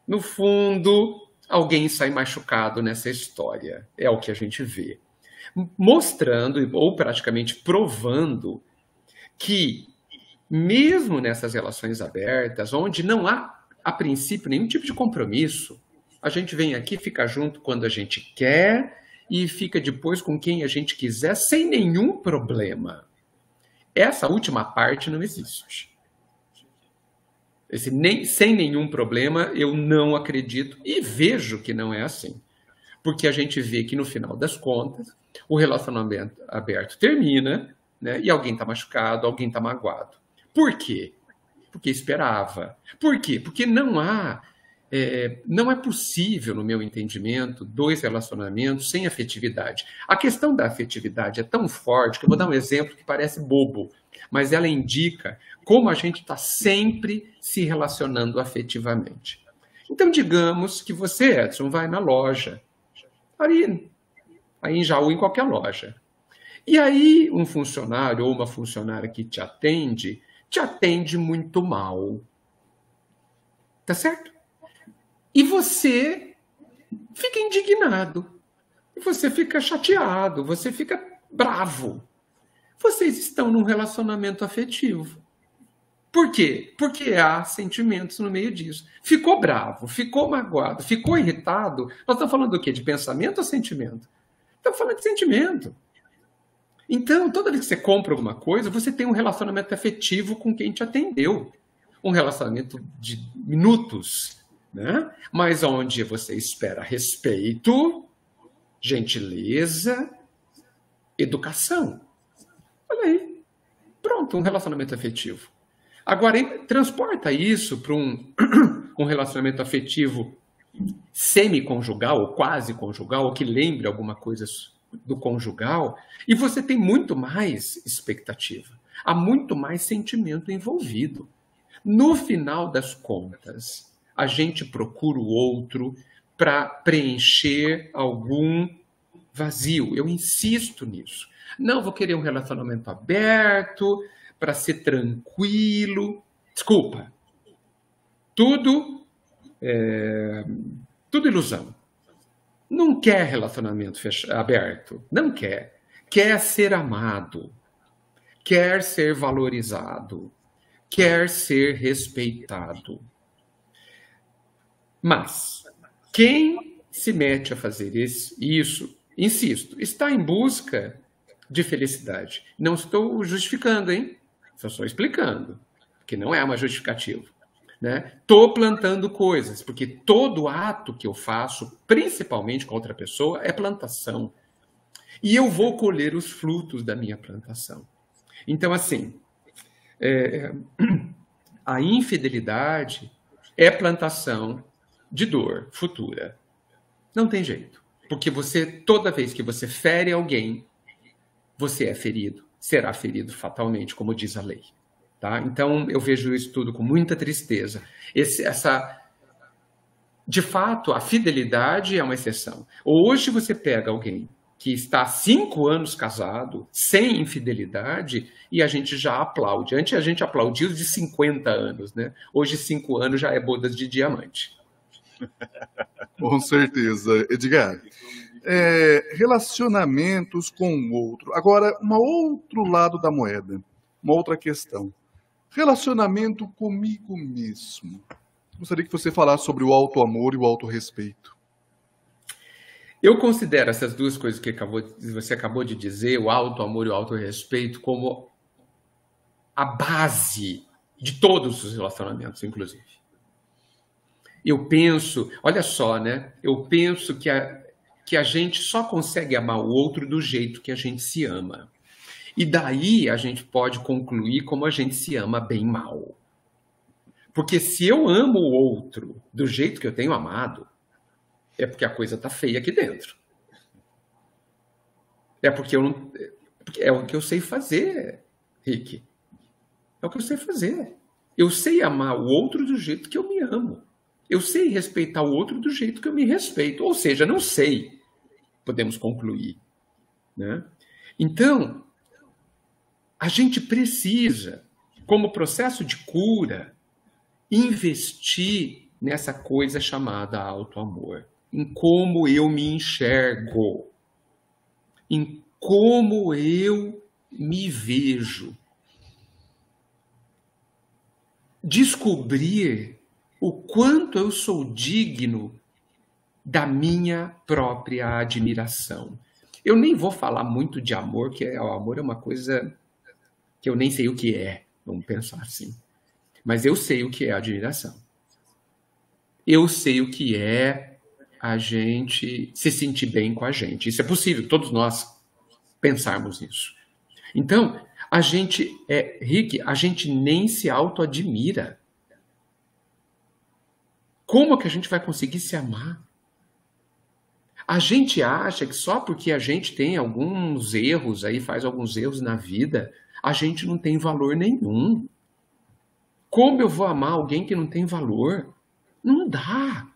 No fundo, alguém sai machucado nessa história. É o que a gente vê. Mostrando, ou praticamente provando, que mesmo nessas relações abertas, onde não há, a princípio, nenhum tipo de compromisso, a gente vem aqui, fica junto quando a gente quer e fica depois com quem a gente quiser, sem nenhum problema. Essa última parte não existe. Sem nenhum problema, eu não acredito e vejo que não é assim. Porque a gente vê que, no final das contas, o relacionamento aberto termina, né, e alguém está machucado, alguém está magoado. Por quê? Porque esperava. Por quê? Porque não há não é possível, no meu entendimento, 2 relacionamentos sem afetividade. A questão da afetividade é tão forte que eu vou dar um exemplo que parece bobo, mas ela indica como a gente está sempre se relacionando afetivamente. Então, digamos que você, Edson, vai na loja, aí em Jaú, em qualquer loja. E aí um funcionário ou uma funcionária que te atende muito mal. Tá certo? E você fica indignado, você fica chateado, você fica bravo. Vocês estão num relacionamento afetivo. Por quê? Porque há sentimentos no meio disso. Ficou bravo, ficou magoado, ficou irritado. Nós estamos falando do quê? De pensamento ou sentimento? Estamos falando de sentimento. Então, toda vez que você compra alguma coisa, você tem um relacionamento afetivo com quem te atendeu. Um relacionamento de minutos, né? Mas onde você espera respeito, gentileza, educação. Olha aí. Pronto, um relacionamento afetivo. Agora, transporta isso para um relacionamento afetivo semi-conjugal, ou quase conjugal, ou que lembre alguma coisa do conjugal, e você tem muito mais expectativa. Há muito mais sentimento envolvido. No final das contas, a gente procura o outro para preencher algum vazio. Eu insisto nisso. Não vou querer um relacionamento aberto, para ser tranquilo. Desculpa. Tudo ilusão. Não quer relacionamento aberto. Não quer. Quer ser amado. Quer ser valorizado. Quer ser respeitado. Mas quem se mete a fazer isso, insisto, está em busca de felicidade. Não estou justificando, hein? Só estou explicando, porque não é uma justificativa. Estou plantando coisas, porque todo ato que eu faço, principalmente com outra pessoa, é plantação. E eu vou colher os frutos da minha plantação. Então, assim, a infidelidade é plantação de dor futura. Não tem jeito. Porque toda vez que você fere alguém, você é ferido, será ferido fatalmente, como diz a lei. Tá? Então, eu vejo isso tudo com muita tristeza. De fato, a fidelidade é uma exceção. Hoje você pega alguém que está há 5 anos casado, sem infidelidade, e a gente já aplaude. Antes a gente aplaudiu de 50 anos, né? Hoje 5 anos já é bodas de diamante. Com certeza. Edgar, relacionamentos com o outro. Agora, um outro lado da moeda, uma outra questão. Relacionamento comigo mesmo. Gostaria que você falasse sobre o auto-amor e o auto-respeito. Eu considero essas duas coisas que você acabou de dizer, o auto-amor e o auto-respeito, como a base de todos os relacionamentos, inclusive. Eu penso, olha só, né? Eu penso que a gente só consegue amar o outro do jeito que a gente se ama. E daí a gente pode concluir como a gente se ama bem mal. Porque se eu amo o outro do jeito que eu tenho amado, é porque a coisa tá feia aqui dentro. É porque é o que eu sei fazer, Rick. É o que eu sei fazer. Eu sei amar o outro do jeito que eu me amo. Eu sei respeitar o outro do jeito que eu me respeito. Ou seja, não sei. Podemos concluir. Né? Então, a gente precisa, como processo de cura, investir nessa coisa chamada auto-amor. Em como eu me enxergo. Em como eu me vejo. Descobrir o quanto eu sou digno da minha própria admiração. Eu nem vou falar muito de amor, que o amor é uma coisa que eu nem sei o que é, vamos pensar assim. Mas eu sei o que é admiração. Eu sei o que é a gente se sentir bem com a gente. Isso é possível, todos nós pensarmos nisso. Então, Rick, a gente nem se auto-admira. Como que a gente vai conseguir se amar? A gente acha que só porque a gente tem alguns erros aí, faz alguns erros na vida, a gente não tem valor nenhum. Como eu vou amar alguém que não tem valor? Não dá.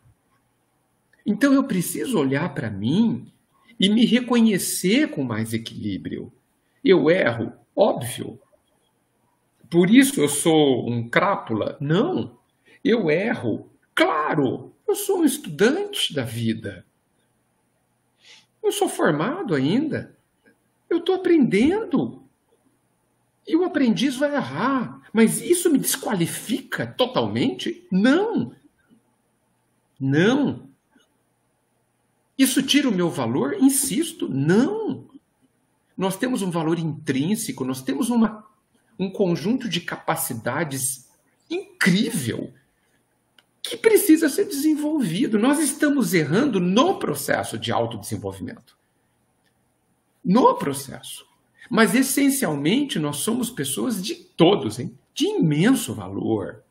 Então eu preciso olhar para mim e me reconhecer com mais equilíbrio. Eu erro, óbvio. Por isso eu sou um crápula? Não. Eu erro, claro. Eu sou um estudante da vida. Eu sou formado ainda. Eu estou aprendendo. E o aprendiz vai errar. Mas isso me desqualifica totalmente? Não. Não. Isso tira o meu valor? Insisto, não. Nós temos um valor intrínseco, nós temos um conjunto de capacidades incrível que precisa ser desenvolvido. Nós estamos errando no processo de autodesenvolvimento. No processo. Mas, essencialmente, nós somos pessoas de todos, hein? De imenso valor.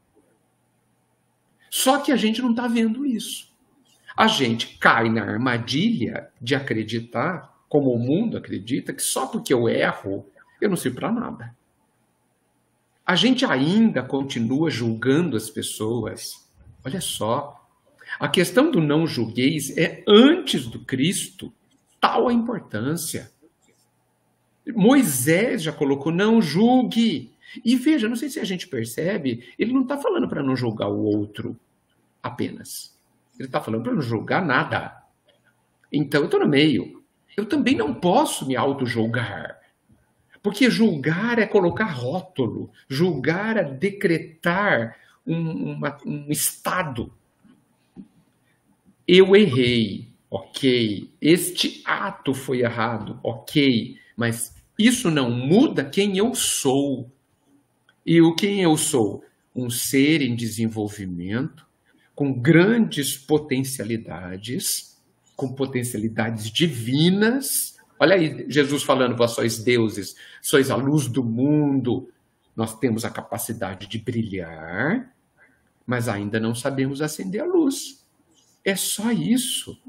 Só que a gente não está vendo isso. A gente cai na armadilha de acreditar, como o mundo acredita, que só porque eu erro, eu não sirvo para nada. A gente ainda continua julgando as pessoas. Olha só, a questão do não julgueis é antes do Cristo, tal a importância. Moisés já colocou, não julgue. E veja, não sei se a gente percebe, ele não está falando para não julgar o outro apenas. Ele está falando para não julgar nada. Então, eu estou no meio. Eu também não posso me auto-julgar. Porque julgar é colocar rótulo. Julgar é decretar um estado. Eu errei, ok. Este ato foi errado, ok. Mas isso não muda quem eu sou. E o quem eu sou? Um ser em desenvolvimento, com grandes potencialidades, com potencialidades divinas. Olha aí, Jesus falando, vós sois deuses, sois a luz do mundo. Nós temos a capacidade de brilhar, mas ainda não sabemos acender a luz. É só isso.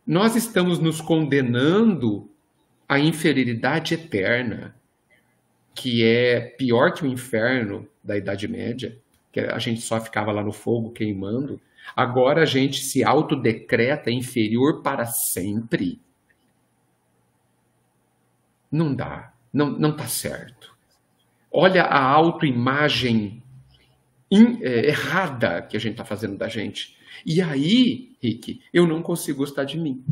Nós estamos nos condenando à inferioridade eterna, que é pior que o inferno da Idade Média, que a gente só ficava lá no fogo queimando. Agora a gente se autodecreta inferior para sempre. Não dá, não está certo. Olha a autoimagem errada que a gente está fazendo da gente. E aí, Rick, eu não consigo gostar de mim.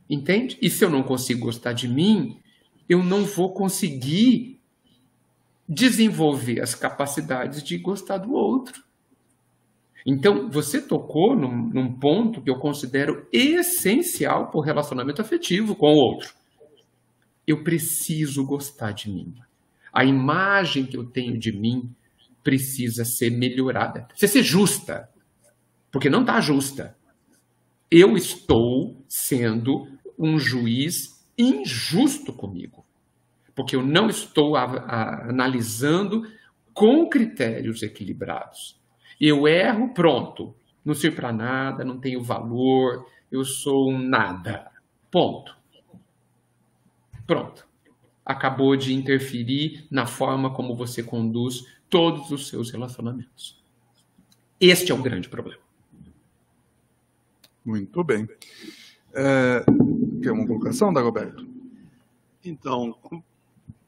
Entende? E se eu não consigo gostar de mim, eu não vou conseguir desenvolver as capacidades de gostar do outro. Então, você tocou num ponto que eu considero essencial para o relacionamento afetivo com o outro. Eu preciso gostar de mim. A imagem que eu tenho de mim precisa ser melhorada. Precisa ser justa, porque não está justa. Eu estou sendo um juiz injusto comigo, porque eu não estou analisando com critérios equilibrados. Eu erro, pronto, não sirvo para nada, não tenho valor, eu sou um nada. Ponto. Pronto. Acabou de interferir na forma como você conduz todos os seus relacionamentos. Este é o grande problema. Muito bem. Quer uma colocação, Dagoberto? Então,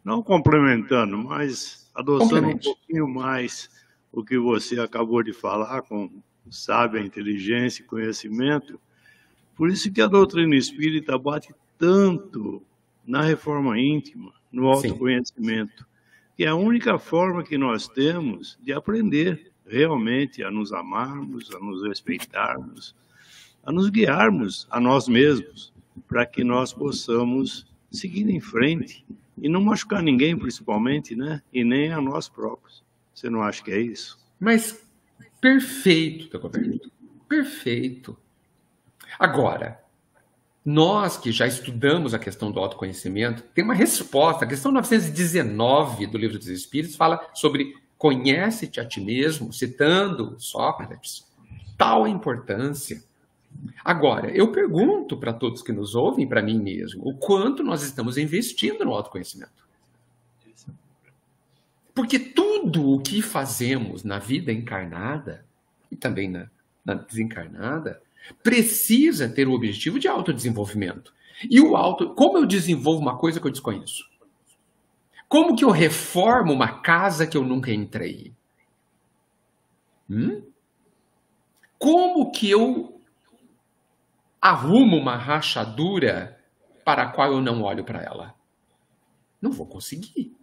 não complementando, mas adoçando um pouquinho mais o que você acabou de falar, com sábia inteligência e conhecimento, por isso que a doutrina espírita bate tanto na reforma íntima, no autoconhecimento, que é a única forma que nós temos de aprender realmente a nos amarmos, a nos respeitarmos, a nos guiarmos a nós mesmos, para que nós possamos seguir em frente e não machucar ninguém, principalmente, né? E nem a nós próprios. Você não acha que é isso? Mas perfeito, Dagoberto. Perfeito. Agora, nós que já estudamos a questão do autoconhecimento, tem uma resposta. A questão 919 do Livro dos Espíritos fala sobre Conhece-te a ti mesmo, citando Sócrates. Tal a importância. Agora, eu pergunto para todos que nos ouvem, para mim mesmo, o quanto nós estamos investindo no autoconhecimento. Porque tudo o que fazemos na vida encarnada, e também na desencarnada, precisa ter o objetivo de autodesenvolvimento. E como eu desenvolvo uma coisa que eu desconheço? Como que eu reformo uma casa que eu nunca entrei? Como que eu arrumo uma rachadura para a qual eu não olho para ela? Não vou conseguir.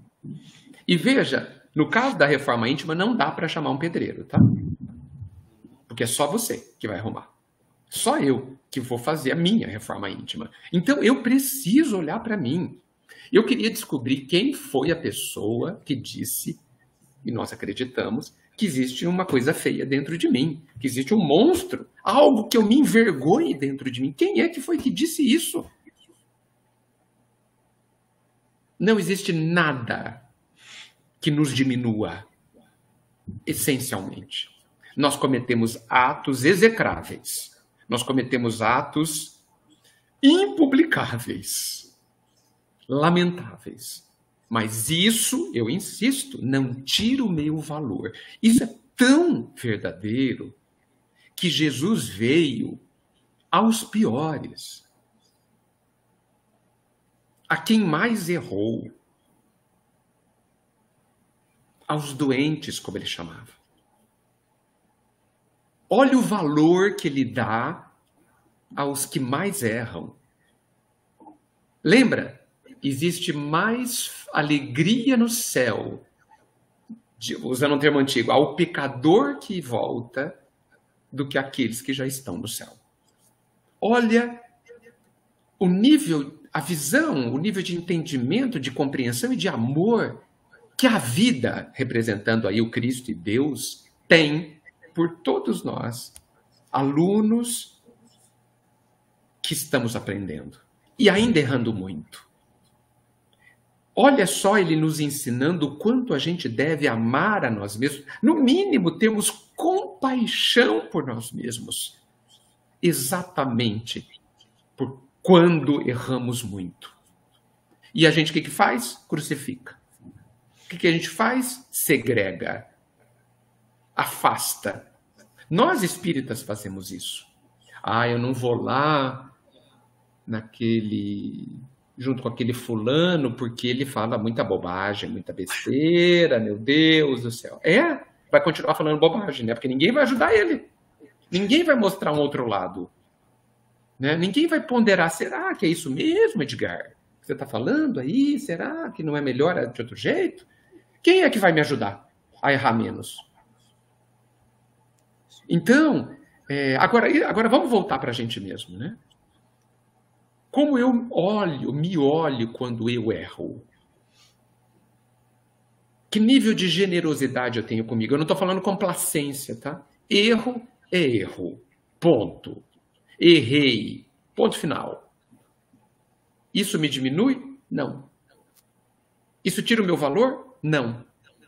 E veja, no caso da reforma íntima, não dá para chamar um pedreiro, tá? Porque é só você que vai arrumar. Só eu que vou fazer a minha reforma íntima. Então, eu preciso olhar para mim. Eu queria descobrir quem foi a pessoa que disse, e nós acreditamos, que existe uma coisa feia dentro de mim, que existe um monstro, algo que eu me envergonhe dentro de mim. Quem é que foi que disse isso? Não existe nada que nos diminua, essencialmente. Nós cometemos atos execráveis. Nós cometemos atos impublicáveis, lamentáveis. Mas isso, eu insisto, não tira o meu valor. Isso é tão verdadeiro que Jesus veio aos piores, a quem mais errou, aos doentes, como ele chamava. Olha o valor que ele dá aos que mais erram. Lembra? Existe mais alegria no céu, usando um termo antigo, ao pecador que volta, do que aqueles que já estão no céu. Olha o nível, a visão, o nível de entendimento, de compreensão e de amor que a vida, representando aí o Cristo e Deus, tem por todos nós, alunos que estamos aprendendo e ainda errando muito. Olha só ele nos ensinando o quanto a gente deve amar a nós mesmos. No mínimo, termos compaixão por nós mesmos. Exatamente por quando erramos muito. E a gente o que faz? Crucifica. O que a gente faz? Segrega. Afasta. Nós espíritas fazemos isso. Eu não vou lá junto com aquele fulano porque ele fala muita bobagem, muita besteira, meu Deus do céu. Vai continuar falando bobagem, né? Porque ninguém vai ajudar ele. Ninguém vai mostrar um outro lado. Né? Ninguém vai ponderar, será que é isso mesmo, Edgar? Que você está falando aí? Será que não é melhor de outro jeito? Quem é que vai me ajudar a errar menos? Então, agora vamos voltar para a gente mesmo, né? Como eu me olho quando eu erro? Que nível de generosidade eu tenho comigo? Eu não estou falando complacência, tá? Erro é erro. Ponto. Errei. Ponto final. Isso me diminui? Não. Isso tira o meu valor? Não.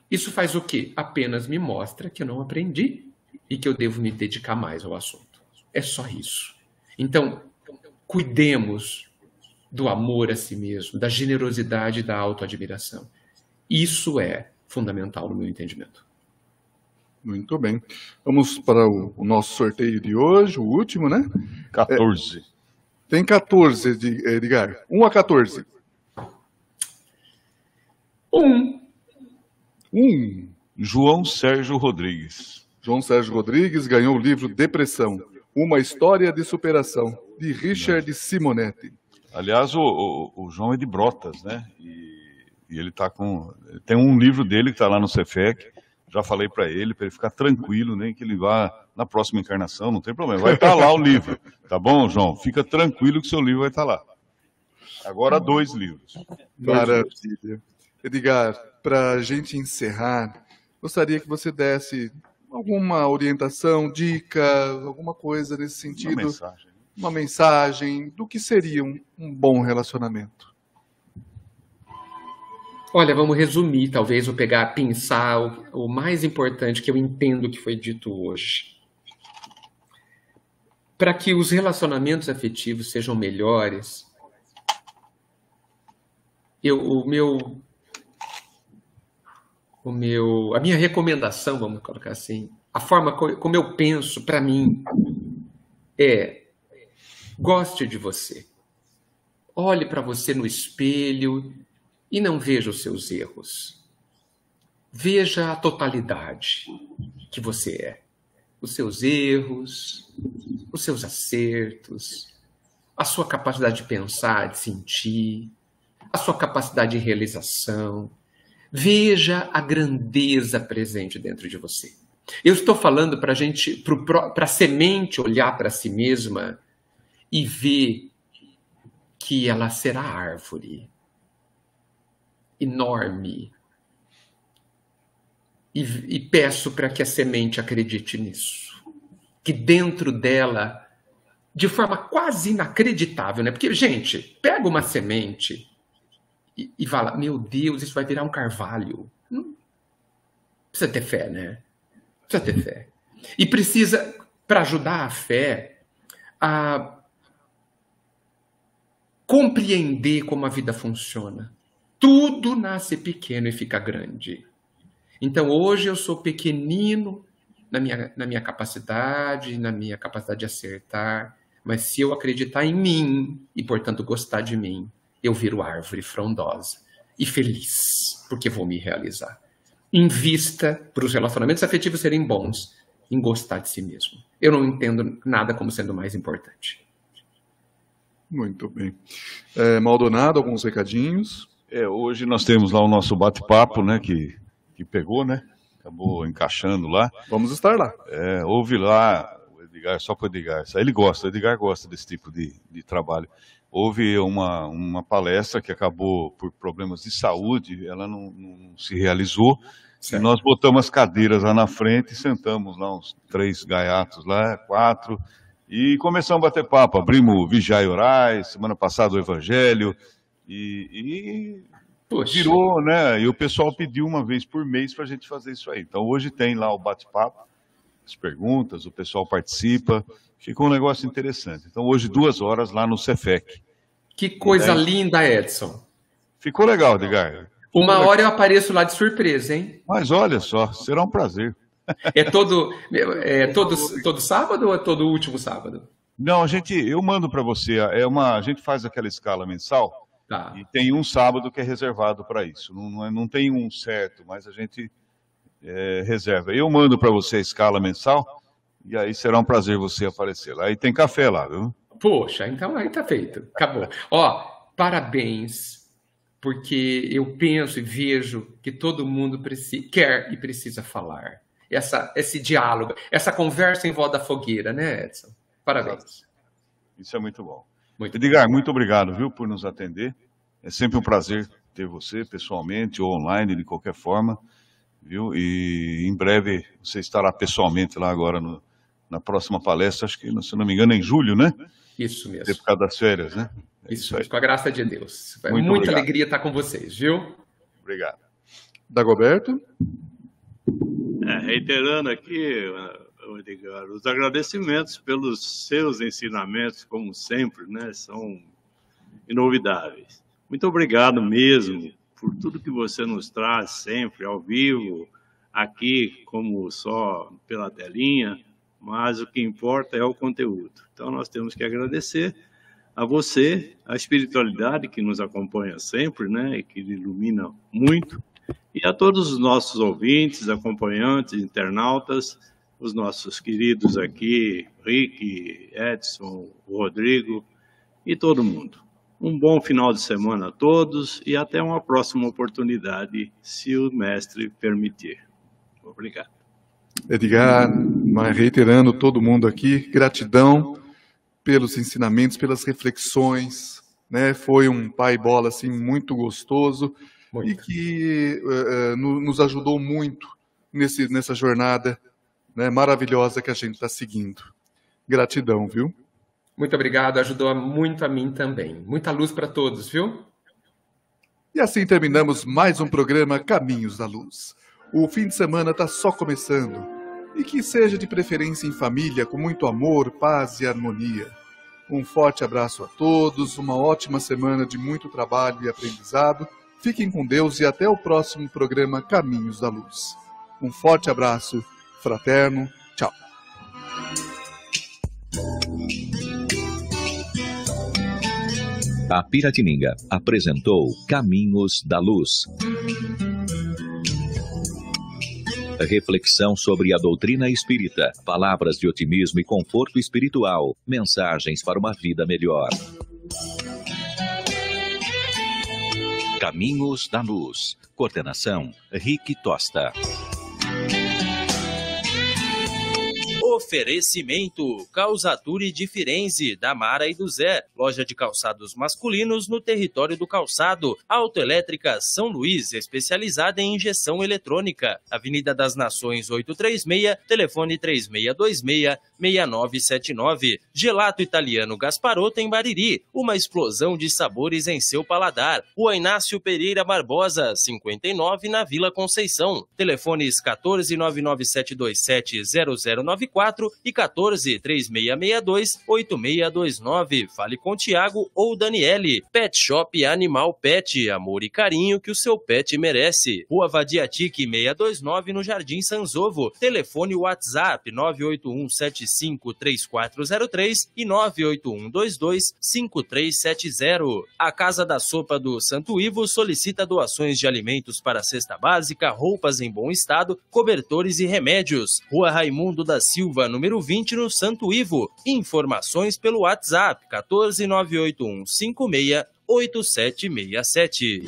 Isso faz o quê? Apenas me mostra que eu não aprendi e que eu devo me dedicar mais ao assunto. É só isso. Então, cuidemos do amor a si mesmo, da generosidade e da autoadmiração. Isso é fundamental no meu entendimento. Muito bem. Vamos para o nosso sorteio de hoje, o último, né? 14. Tem 14, Edgar. 1 a 14. 1. João Sérgio Rodrigues. João Sérgio Rodrigues ganhou o livro Depressão, uma história de superação, de Richard Simonetti. Aliás, o João é de Brotas, né? E ele tá tem um livro dele que está lá no Cefec. Já falei para ele ficar tranquilo, nem que ele vá na próxima encarnação, não tem problema. Vai estar lá o livro, tá bom, João? Fica tranquilo que seu livro vai estar lá. Agora 2 livros. Maravilha. Edgar, para a gente encerrar, gostaria que você desse alguma orientação, dica, alguma coisa nesse sentido. Uma mensagem do que seria um bom relacionamento. Olha, vamos resumir, talvez, ou pegar, pensar o mais importante que eu entendo que foi dito hoje. Para que os relacionamentos afetivos sejam melhores, a minha recomendação, vamos colocar assim, a forma como eu penso para mim é: goste de você. Olhe para você no espelho e não veja os seus erros. Veja a totalidade que você é. Os seus erros, os seus acertos, a sua capacidade de pensar, de sentir, a sua capacidade de realização. Veja a grandeza presente dentro de você. Eu estou falando para a semente olhar para si mesma e ver que ela será árvore enorme. E peço para que a semente acredite nisso. Que dentro dela, de forma quase inacreditável, né? Porque, gente, pega uma semente e fala: meu Deus, isso vai virar um carvalho. Não precisa ter fé, né? Precisa ter fé. E precisa, para ajudar a fé, a compreender como a vida funciona. Tudo nasce pequeno e fica grande. Então, hoje eu sou pequenino na minha capacidade de acertar, mas se eu acreditar em mim e, portanto, gostar de mim, eu viro árvore frondosa e feliz, porque vou me realizar. Invista para os relacionamentos afetivos serem bons, em gostar de si mesmo. Eu não entendo nada como sendo mais importante. Muito bem. Maldonado, alguns recadinhos? Hoje nós temos lá o nosso bate-papo, né, que pegou, né? Acabou encaixando lá. Vamos estar lá. Houve lá, o Edgar, só para o Edgar, o Edgar gosta desse tipo de trabalho. Houve uma palestra que acabou por problemas de saúde, ela não se realizou. Certo. E nós botamos as cadeiras lá na frente, sentamos lá uns 3 gaiatos lá, 4, e começamos a bater papo. Abrimos Vigiai e Orai, semana passada o Evangelho, e virou, né? E o pessoal pediu uma vez por mês para a gente fazer isso aí. Então hoje tem lá o bate-papo, as perguntas, o pessoal participa, ficou um negócio interessante. Então hoje 2 horas lá no Cefec. Que coisa linda, Edson. Ficou legal, Edgar. Uma hora eu apareço lá de surpresa, hein? Mas olha só, será um prazer. É todo sábado ou é todo último sábado? Não, eu mando para você. A gente faz aquela escala mensal. Tá. E tem um sábado que é reservado para isso. Não tem um certo, mas a gente reserva. Eu mando para você a escala mensal e aí será um prazer você aparecer lá. E tem café lá, viu? Poxa, então aí tá feito. Acabou. Ó, parabéns, porque eu penso e vejo que todo mundo quer e precisa falar. Esse diálogo, essa conversa em volta da fogueira, né, Edson? Parabéns. Isso é muito bom. Edgar, muito obrigado, viu, por nos atender. É sempre um prazer ter você pessoalmente ou online, de qualquer forma, viu? E em breve você estará pessoalmente lá agora na próxima palestra, acho que, se não me engano, é em julho, né? Isso mesmo. Por causa das férias, né? Isso com a graça de Deus. Muita alegria estar com vocês, viu? Obrigado. Dagoberto? Reiterando aqui, Edgar, os agradecimentos pelos seus ensinamentos, como sempre, né? São inovidáveis. Muito obrigado mesmo por tudo que você nos traz sempre, ao vivo, aqui, como só pela telinha, mas o que importa é o conteúdo. Então, nós temos que agradecer a você, a espiritualidade que nos acompanha sempre, né, e que ilumina muito, e a todos os nossos ouvintes, acompanhantes, internautas, os nossos queridos aqui, Rick, Edson, Rodrigo e todo mundo. Um bom final de semana a todos e até uma próxima oportunidade, se o mestre permitir. Obrigado. Edgar, reiterando todo mundo aqui, gratidão pelos ensinamentos, pelas reflexões, né? Foi um pai bola assim muito gostoso e que nos ajudou muito nessa jornada, né, maravilhosa que a gente está seguindo. Gratidão, viu? Muito obrigado, ajudou muito a mim também. Muita luz para todos, viu? E assim terminamos mais um programa Caminhos da Luz. O fim de semana está só começando. E que seja de preferência em família, com muito amor, paz e harmonia. Um forte abraço a todos, uma ótima semana de muito trabalho e aprendizado. Fiquem com Deus e até o próximo programa Caminhos da Luz. Um forte abraço, fraterno, tchau. A Piratininga apresentou Caminhos da Luz. Reflexão sobre a doutrina espírita, palavras de otimismo e conforto espiritual, mensagens para uma vida melhor. Caminhos da Luz. Coordenação, Rick Tosta. Oferecimento Calzature de Firenze, da Mara e do Zé. Loja de calçados masculinos no território do calçado. Autoelétrica São Luís, especializada em injeção eletrônica. Avenida das Nações 836, telefone 3626-6979. Gelato Italiano Gasparotto em Bariri. Uma explosão de sabores em seu paladar. Rua Inácio Pereira Barbosa, 59, na Vila Conceição. Telefones 14-99727-0094 e 14-3662-8629. Fale com Tiago ou Daniele. Pet Shop Animal Pet, amor e carinho que o seu pet merece. Rua Vadiatique 629, no Jardim Sanzovo. Telefone WhatsApp 981753403 e 981225370. A Casa da Sopa do Santo Ivo solicita doações de alimentos para a cesta básica, roupas em bom estado, cobertores e remédios. Rua Raimundo da Silva, número 20, no Santo Ivo. Informações pelo WhatsApp 14981568767.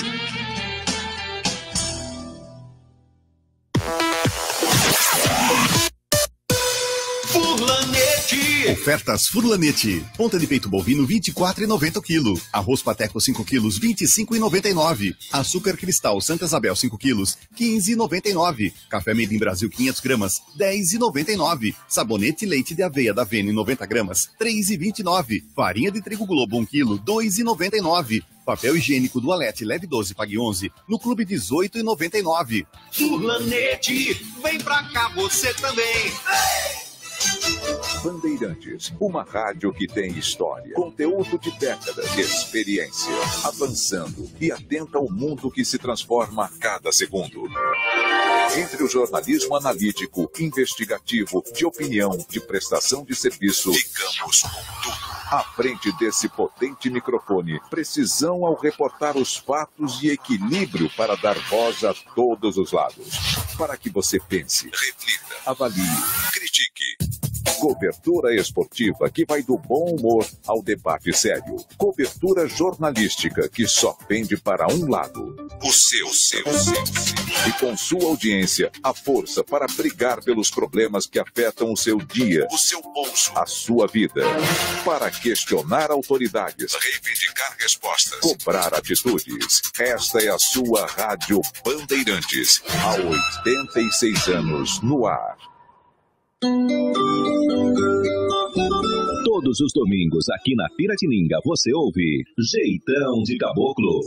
Ofertas Furlanete. Ponta de peito bovino 24,90 o quilo. Arroz pateco 5 quilos 25,99. Açúcar cristal Santa Isabel 5 quilos 15,99. Café Made in Brasil 500 gramas 10,99. Sabonete leite de aveia da Vene 90 gramas 3,29. Farinha de trigo Globo 1 quilo 2,99. Papel higiênico Dualete leve 12, pague 11. No Clube 18,99. Furlanete, vem pra cá você também. Bandeirantes, uma rádio que tem história, conteúdo de décadas, experiência, avançando e atenta ao mundo que se transforma a cada segundo. Entre o jornalismo analítico, investigativo, de opinião, de prestação de serviço, ficamos com tudo. À frente desse potente microfone, precisão ao reportar os fatos e equilíbrio para dar voz a todos os lados. Para que você pense, reflita, avalie, critique. Cobertura esportiva que vai do bom humor ao debate sério. Cobertura jornalística que só pende para um lado. O seu. E com sua audiência, a força para brigar pelos problemas que afetam o seu dia, o seu bolso, a sua vida. Para questionar autoridades, reivindicar respostas, cobrar atitudes. Esta é a sua Rádio Bandeirantes. Há 86 anos no ar. Todos os domingos aqui na Piratininga você ouve Jeitão de Caboclo.